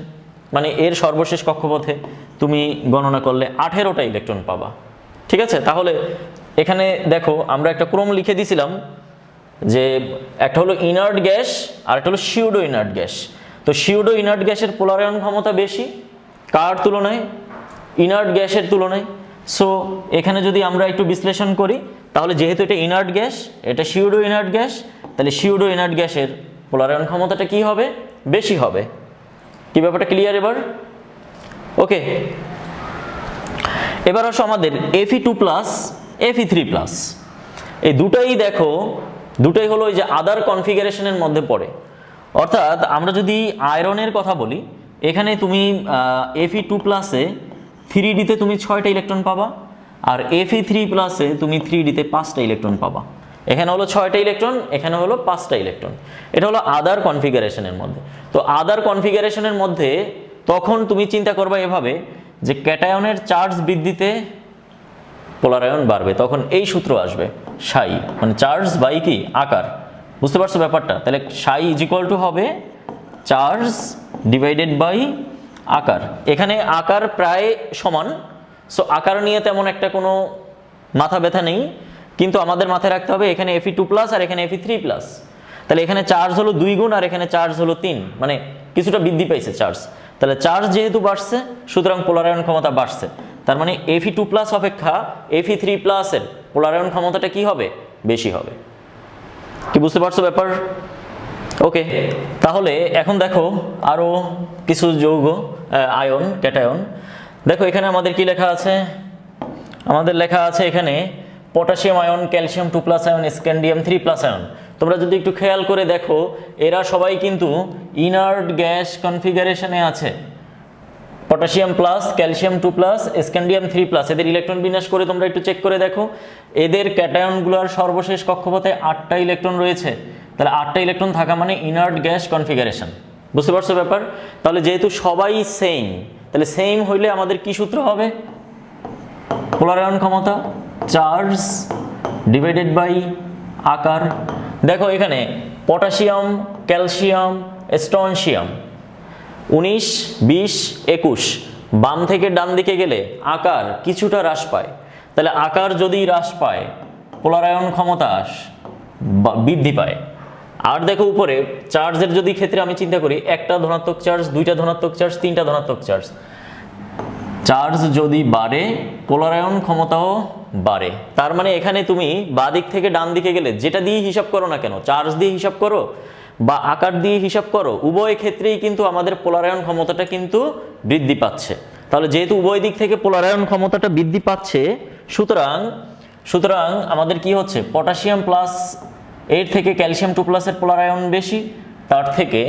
মানে এর সর্বশেষ কক্ষপথে তুমি গণনা করলে 18টা ইলেকট্রন পাবা। ঠিক আছে, তাহলে এখানে দেখো আমরা একটা ক্রম লিখে দিয়েছিলাম যে একটা হলো ইনার্ট গ্যাস আর একটা হলো সিউডো ইনার্ট গ্যাস। তো সিউডো ইনার্ট গ্যাসের পোলারায়ন ক্ষমতা বেশি কার তুলনায়? ইনার্ট গ্যাসের তুলনায়। সো এখানে যদি আমরা একটু বিশ্লেষণ করি তাহলে যেহেতু এটা ইনার্ট গ্যাস, এটা সিউডো ইনার্ট গ্যাস, তাহলে সিউডো ইনার্ট গ্যাসের পোলারায়ন ক্ষমতাটা কি হবে? বেশি হবে। কি ব্যাপারটা ক্লিয়ার এবার? ওকে, এবার আসো আমাদের Fe2+, Fe3+, এই দুটাই দেখো, দুটাই হলো ওই যে আদার কনফিগারেশনের মধ্যে পড়ে। অর্থাৎ আমরা যদি আয়রনের কথা বলি, এখানে তুমি Fe2+-এ 3d-তে তুমি 6টা ইলেকট্রন পাবা, আর Fe3+-এ তুমি 3d-তে 5টা ইলেকট্রন পাবা। এখানে হলো 6টা ইলেকট্রন, এখানে হলো 5টা ইলেকট্রন। এটা হলো আদার কনফিগারেশনের মধ্যে। তো আদার কনফিগারেশনের মধ্যে তখন তুমি চিন্তা করবা এভাবে যে ক্যাটায়নের চার্জ বৃদ্ধিতে পোলারায়ন বাড়বে, তখন এই সূত্র আসবে সাই, মানে চার্জ বাই কি আকার। বুঝতে পারছো ব্যাপারটা? তাহলে সাই ইজ ইকুয়াল টু হবে চার্জ ডিভাইডেড বাই আকার। এখানে আকার প্রায় সমান, সো আকার নিয়ে তেমন একটা কোনো মাথা ব্যথা নেই, কিন্তু আমাদের মাথায় রাখতে হবে এখানে Fe2+ আর এখানে Fe3+। তাহলে এখানে চার্জ হলো 2 গুণ আর এখানে চার্জ হলো 3, মানে কিছুটা বৃদ্ধি পাইছে চার্জ। তাহলে চার্জ যেহেতু বাড়ছে সুতরাং পোলারায়ন ক্ষমতা বাড়ছে, তার মানে Fe2+ অপেক্ষা Fe3+ এর পোলারায়ন ক্ষমতাটা কি হবে? বেশি হবে। কি বুঝতে পারছো ব্যাপার? ওকে, তাহলে এখন দেখো আরো কিছু যৌগ, আয়ন, ক্যাটায়ন। দেখো এখানে আমাদের কি লেখা আছে? আমাদের লেখা আছে এখানে potassium ion, calcium 2+ ion, scandium 3+ ion. তোমরা যদি একটু খেয়াল করে দেখো এরা সবাই কিন্তু ইনার্ট গ্যাস কনফিগারেশনে আছে। পটাশিয়াম প্লাস, ক্যালসিয়াম 2+, স্ক্যান্ডিয়াম 3+, এদের ইলেকট্রন বিন্যাস করে তোমরা একটু চেক করে দেখো। এদের ক্যাটায়নগুলোর সর্বশেষ কক্ষপথে 8টা ইলেকট্রন রয়েছে। তাহলে 8টা ইলেকট্রন থাকা মানে ইনার্ট গ্যাস কনফিগারেশন। বুঝতে পারছো ব্যাপার? তাহলে যেহেতু সবাই সেম, তাহলে সেম হইলে আমাদের কি সূত্র হবে? পোলারায়ন ক্ষমতা চার্জ ডিভাইডেড বাই আকার। দেখো এখানে পটাশিয়াম, ক্যালসিয়াম, স্ট্রনশিয়াম 19, 20, 21, বাম থেকে ডান দিকে গেলে আকার কিছুটা হ্রাস পায়। তাহলে আকার যদি হ্রাস পায় পোলারায়ন ক্ষমতা বৃদ্ধি পায়। আর দেখো উপরে চার্জের যদি ক্ষেত্রে আমি চিন্তা করি, একটা ধনাত্মক চার্জ, 2টা ধনাত্মক চার্জ, 3টা ধনাত্মক চার্জ, চার্জ যদি বাড়ে পোলারায়ন ক্ষমতাও বাড়ে। তার মানে এখানে তুমি বাঁ দিক থেকে ডান দিকে গেলে যেটা দিয়ে হিসাব করো না কেন, চার্জ দিয়ে হিসাব করো বা আকার দিয়ে হিসাব করো, উভয় ক্ষেত্রেই কিন্তু আমাদের পোলারায়ন ক্ষমতাটা কিন্তু বৃদ্ধি পাচ্ছে। তাহলে যেহেতু উভয় দিক থেকে পোলারায়ন ক্ষমতাটা বৃদ্ধি পাচ্ছে, সুতরাং আমাদের কি হচ্ছে? পটাশিয়াম প্লাস এর থেকে ক্যালসিয়াম 2+ এর পোলারায়ন বেশি, তার থেকে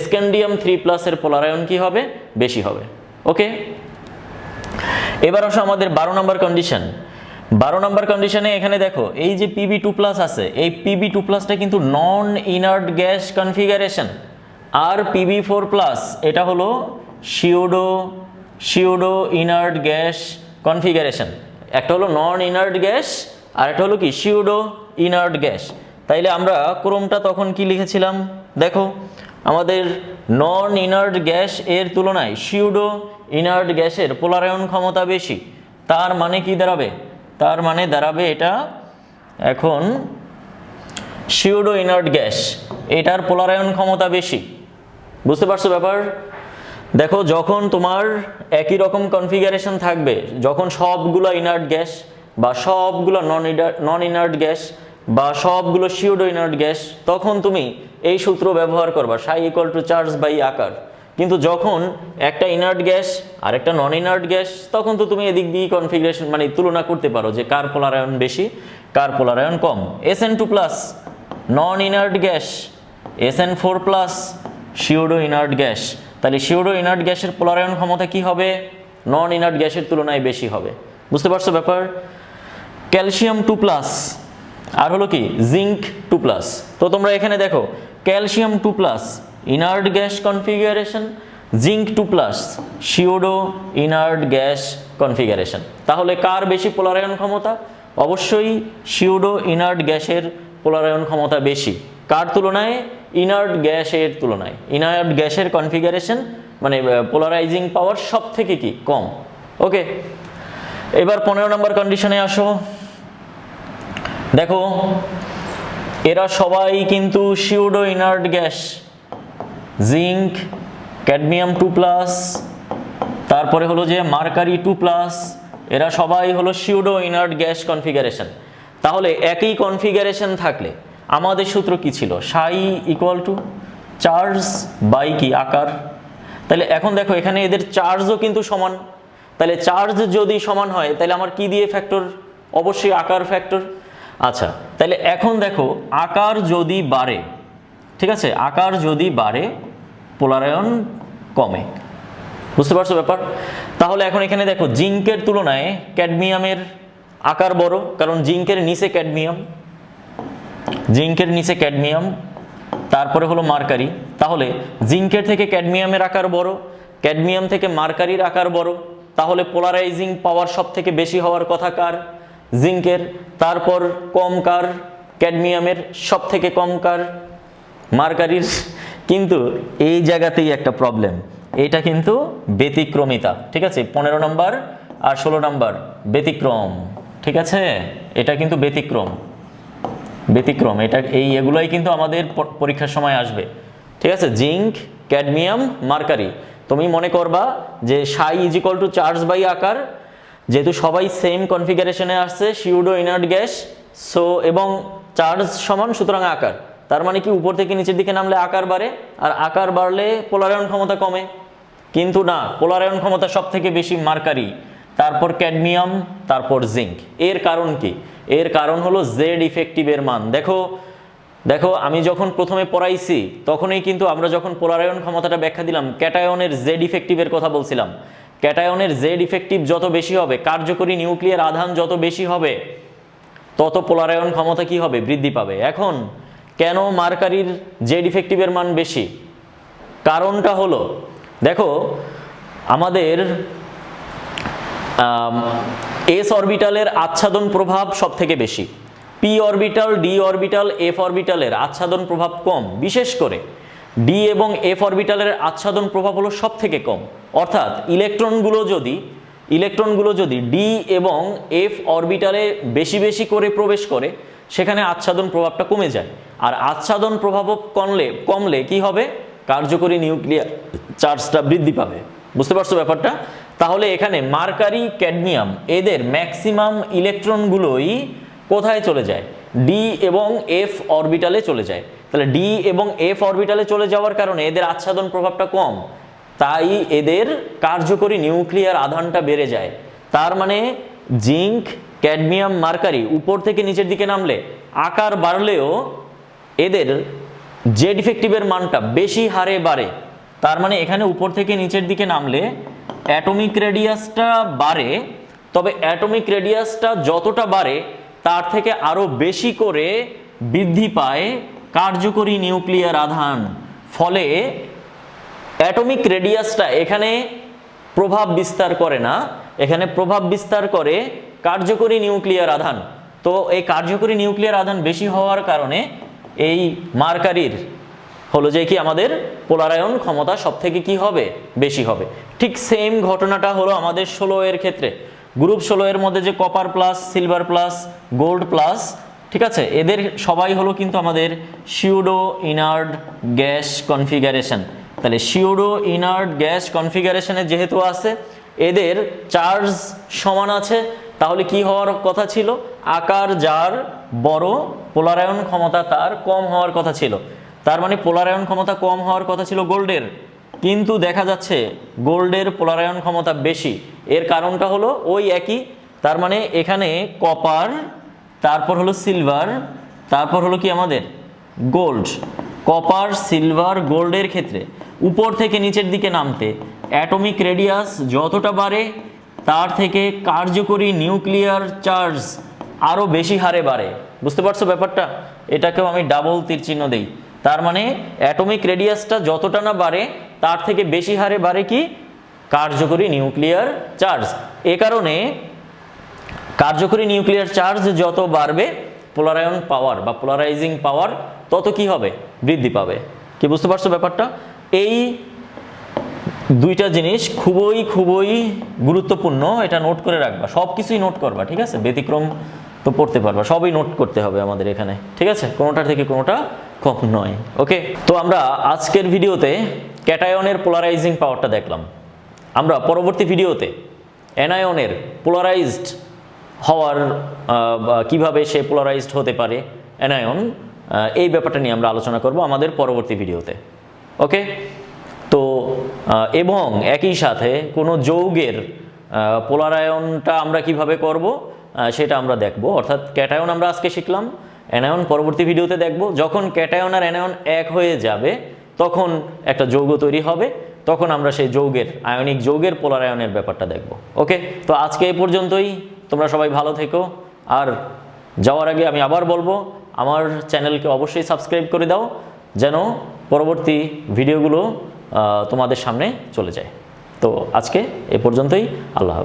স্ক্যান্ডিয়াম 3+ এর পোলারায়ন কি হবে? বেশি হবে। ওকে, এবার আসো আমাদের 12 নম্বর কন্ডিশন। 12 নম্বর কন্ডিশনে এখানে দেখো এই যে Pb2+ আছে, এই Pb2+টা কিন্তু নন ইনার্ট গ্যাস কনফিগারেশন, আর Pb4+ এটা হলো সিউডো ইনার্ট গ্যাস কনফিগারেশন। একটা হলো নন ইনার্ট গ্যাস আর একটা হলো কি সিউডো ইনার্ট গ্যাস। তাইলে আমরা ক্রমটা তখন কি লিখেছিলাম দেখো, আমাদের নন ইনার্ট গ্যাস এর তুলনায় সিউডো ইনার্ট গ্যাসের পোলারায়ন ক্ষমতা বেশি। তার মানে কি দাঁড়াবে? তার মানে দাঁড়াবে এটা এখন সিউডো ইনার্ট গ্যাস এটার পোলারায়ন ক্ষমতা বেশি। বুঝতে পারছো ব্যাপার? দেখো যখন তোমার একই রকম কনফিগারেশন থাকবে, যখন সবগুলো ইনার্ট গ্যাস বা সবগুলো নন ইনার্ট গ্যাস বা সবগুলো সিউডো ইনার্ট গ্যাস, তখন তুমি এই সূত্র ব্যবহার করবা সাই ইকুয়াল টু চার্জ বাই আকার। কিন্তু যখন একটা ইনার্ট গ্যাস আর একটা নন ইনার্ট গ্যাস, তখন তো তুমি এদিক দিয়ে কনফিগারেশন মানে তুলনা করতে পারো যে কার পোলারায়ন বেশি কার পোলারায়ন কম। SN2 প্লাস নন inert gas, SN4 plus pseudo inert gas. তাহলে সিউডো ইনার্ট গ্যাসের পোলারায়ন ক্ষমতা কি হবে? নন ইনার্ট গ্যাসের তুলনায় বেশি হবে। বুঝতে পারছো ব্যাপার? ক্যালসিয়াম 2 প্লাস আর হলো কি জিঙ্ক 2 প্লাস। তো তোমরা এখানে দেখো calcium 2 plus inert gas configuration, zinc 2 plus pseudo inert gas configuration. তাহলে কার বেশি পোলারায়ন ক্ষমতা? অবশ্যই সিউডো ইনার্ট গ্যাসের পোলারায়ন ক্ষমতা বেশি। কার তুলনায়? ইনার্ট গ্যাসের তুলনায়। ইনার্ট গ্যাসের কনফিগারেশন মানে পোলারাইজিং পাওয়ার সব থেকে কি কম। ওকে, এবার 15 নম্বর কন্ডিশনে আসো। দেখো এরা সবাই কিন্তু pseudo inert gas, zinc cadmium 2 plus, তারপরে হলো যে মার্কারি 2 প্লাস, এরা সবাই হলো সিউডো ইনার্ট গ্যাস কনফিগারেশন। তাহলে একই কনফিগারেশন থাকলে আমাদের সূত্র কি ছিল? সাই ইকুয়াল টু চার্জ বাই কি আকার। তাহলে এখন দেখো এখানে এদের চার্জও কিন্তু সমান। তাহলে চার্জ যদি সমান হয় তাহলে আমার কি দিয়ে ফ্যাক্টর? অবশ্যই আকার ফ্যাক্টর। আচ্ছা, তাহলে এখন দেখো আকার যদি বাড়ে, ঠিক আছে, আকার যদি বাড়ে পোলারায়ন কমে। বুঝতে পারছো ব্যাপার? তাহলে এখন এখানে দেখো জিঙ্কের তুলনায় ক্যাডমিয়ামের আকার বড়, কারণ জিঙ্কের নিচে ক্যাডমিয়াম, জিঙ্কের নিচে ক্যাডমিয়াম, তারপরে হলো মার্কারি। তাহলে জিঙ্কের থেকে ক্যাডমিয়ামের আকার বড়, ক্যাডমিয়াম থেকে মার্কারির আকার বড়। তাহলে পোলারাইজিং পাওয়ার সব থেকে বেশি হওয়ার কথা কার? জিঙ্কের। তারপর কম কার? ক্যাডমিয়ামের। সব থেকে কম কার? মার্কারির। কিন্তু এই জায়গাতেই একটা প্রবলেম, এটা কিন্তু ব্যতিক্রমিতা। ঠিক আছে, 15 নম্বর আর 16 নম্বর ব্যতিক্রম। ঠিক আছে, এটা কিন্তু ব্যতিক্রম, ব্যতিক্রম। এটা এগুলোই কিন্তু আমাদের পরীক্ষার সময় আসবে। ঠিক আছে, জিঙ্ক ক্যাডমিয়াম মার্কারি। তুমি মনে করবা যে psi is equal to charge by আকার, যেহেতু সবাই সেম কনফিগারেশনে আসছে সিউডো ইনার্ট গ্যাস, সো এবং চার্জ সমান, সুতরাং আকার। তার মানে কি উপর থেকে নিচের দিকে নামলে আকার বাড়ে, আর আকার বাড়লে পোলারায়ন ক্ষমতা কমে। কিন্তু না, পোলারায়ন ক্ষমতা সব থেকে বেশি মার্কারি, তারপর ক্যাডমিয়াম, তারপর জিঙ্ক। এর কারণ কি? এর কারণ হলো জেড ইফেক্টিভের মান। দেখো দেখো আমি যখন প্রথমে পড়াইছি তখনই কিন্তু আমরা যখন পোলারায়ন ক্ষমতাটা ব্যাখ্যা দিলাম, ক্যাটায়নের জেড ইফেক্টিভের কথা বলছিলাম। ক্যাটায়নের জেড ইফেক্টিভ যত বেশি হবে, কার্যকরী নিউক্লিয়ার আধান যত বেশি হবে, তত পোলারায়ন ক্ষমতা কি হবে? বৃদ্ধি পাবে। এখন কেন মার্কারির জেড ইফেক্টিভের মান বেশি? কারণটা হলো দেখো আমাদের এস অরবিটালের আচ্ছাদন প্রভাব সব থেকে বেশি, P orbital, D orbital, F অরবিটালের আচ্ছাদন প্রভাব কম। বিশেষ করে ডি এবং এফ অরবিটালের আচ্ছাদন প্রভাব হলো সব থেকে কম। অর্থাৎ ইলেকট্রনগুলো যদি ডি এবং এফ অরবিটালে বেশি বেশি করে প্রবেশ করে, সেখানে আচ্ছাদন প্রভাবটা কমে যায়। আর আচ্ছাদন প্রভাব কমলে কি হবে? কার্যকরী নিউক্লিয়ার চার্জটা বৃদ্ধি পাবে। বুঝতে পারছো ব্যাপারটা? তাহলে এখানে মার্কারি, ক্যাডমিয়াম এদের ম্যাক্সিমাম ইলেকট্রনগুলোই কোথায় চলে যায়? ডি এবং এফ অরবিটালে চলে যায়। তাহলে ডি এবং এফ অরবিটালে চলে যাওয়ার কারণে এদের আচ্ছাদন প্রভাবটা কম, তাই এদের কার্যকরী নিউক্লিয়ার আধানটা বেড়ে যায়। তার মানে জিঙ্ক, ক্যাডমিয়াম, মার্কারি উপর থেকে নিচের দিকে নামলে আকার বাড়লেও এদের জেড ইফেক্টিভের মানটা বেশি হারে বাড়ে। তার মানে এখানে উপর থেকে নিচের দিকে নামলে অ্যাটমিক রেডিয়াসটা বাড়ে, তবে অ্যাটমিক রেডিয়াসটা যতটা বাড়ে তার থেকে আরো বেশি করে বৃদ্ধি পায় কার্যকরী নিউক্লিয়ার আধান। ফলে অ্যাটমিক রেডিয়াসটা এখানে প্রভাব বিস্তার করে না, এখানে প্রভাব বিস্তার করে কার্যকরী নিউক্লিয়ার আধান। তো এই কার্যকরী নিউক্লিয়ার আধান বেশি হওয়ার কারণে এই মার্কারির হলো যে কি আমাদের পোলারায়ন ক্ষমতা সব থেকে কি হবে, বেশি হবে। ঠিক সেম ঘটনাটা হলো আমাদের 16 এর ক্ষেত্রে। গ্রুপ 16 এর মধ্যে যে copper plus, silver plus, gold plus, ঠিক আছে, এদের সবাই হলো কিন্তু আমাদের সিউডো ইনার্ট গ্যাস কনফিগারেশন। তাহলে সিউডো ইনার্ট গ্যাস কনফিগারেশনে যেহেতু আছে, এদের চার্জ সমান আছে, তাহলে কি হওয়ার কথা ছিল, আকার যার বড় পোলারায়ন ক্ষমতা তার কম হওয়ার কথা ছিল। তার মানে পোলারায়ন ক্ষমতা কম হওয়ার কথা ছিল গোল্ডের, কিন্তু দেখা যাচ্ছে গোল্ডের পোলারায়ন ক্ষমতা বেশি। এর কারণটা হলো ওই একই, তার মানে এখানে কপার, তারপর হলো সিলভার, তারপর হলো কি আমাদের গোল্ড। কপার, সিলভার, গোল্ডের ক্ষেত্রে উপর থেকে নিচের দিকে নামতে অ্যাটমিক রেডিয়াস যতটা বাড়ে তার থেকে কার্যকরী নিউক্লিয়ার চার্জ আরও বেশি হারে বাড়ে। বুঝতে পারছো ব্যাপারটা? এটাকেও আমি ডাবল তীর চিহ্ন দেই। তার মানে অ্যাটমিক রেডিয়াসটা যতটা না বাড়ে তার থেকে বেশি হারে বাড়ে কি, কার্যকরী নিউক্লিয়ার চার্জ। এ কারণে কার্যকরী নিউক্লিয়ার চার্জ যত বাড়বে, পোলারায়ন পাওয়ার বা পোলারাইজিং পাওয়ার তত কি হবে, বৃদ্ধি পাবে। কি বুঝতে পারছো ব্যাপারটা? এই দুইটা জিনিস খুবই খুবই গুরুত্বপূর্ণ, এটা নোট করে রাখবা, সব কিছুই নোট করবা, ঠিক আছে? ব্যতিক্রম তো পড়তে পারবা, সবই নোট করতে হবে আমাদের এখানে, ঠিক আছে? কোনোটার থেকে কোনোটা কম নয়। ওকে, তো আমরা আজকের ভিডিওতে ক্যাটায়নের পোলারাইজিং পাওয়ারটা দেখলাম। আমরা পরবর্তী ভিডিওতে অ্যানায়নের পোলারাইজড হওয়ার কিভাবে সে পোলারাইজড হতে পারে অ্যানায়ন, এই ব্যাপারটা নিয়ে আমরা আলোচনা করব আমাদের পরবর্তী ভিডিওতে। ওকে, তো এবং একই সাথে কোনো যৌগের পোলারায়নটা আমরা কিভাবে করব সেটা আমরা দেখব। অর্থাৎ ক্যাটায়ন আমরা আজকে শিখলাম, অ্যানায়ন পরবর্তী ভিডিওতে দেখব। যখন ক্যাটায়ন আর অ্যানায়ন এক হয়ে যাবে তখন একটা যৌগ তৈরি হবে, তখন আমরা সেই যৌগের, আয়নিক যৌগের পোলারায়নের ব্যাপারটা দেখব। ওকে, তো আজকে এই পর্যন্তই। তোমরা সবাই ভালো থেকো। আর যাওয়ার আগে আমি আবার বলবো, আমার চ্যানেলকে অবশ্যই সাবস্ক্রাইব করে দাও যেন পরবর্তী ভিডিওগুলো তোমাদের সামনে চলে যায়। তো আজকে এ পর্যন্তই, আল্লাহ হাফেজ।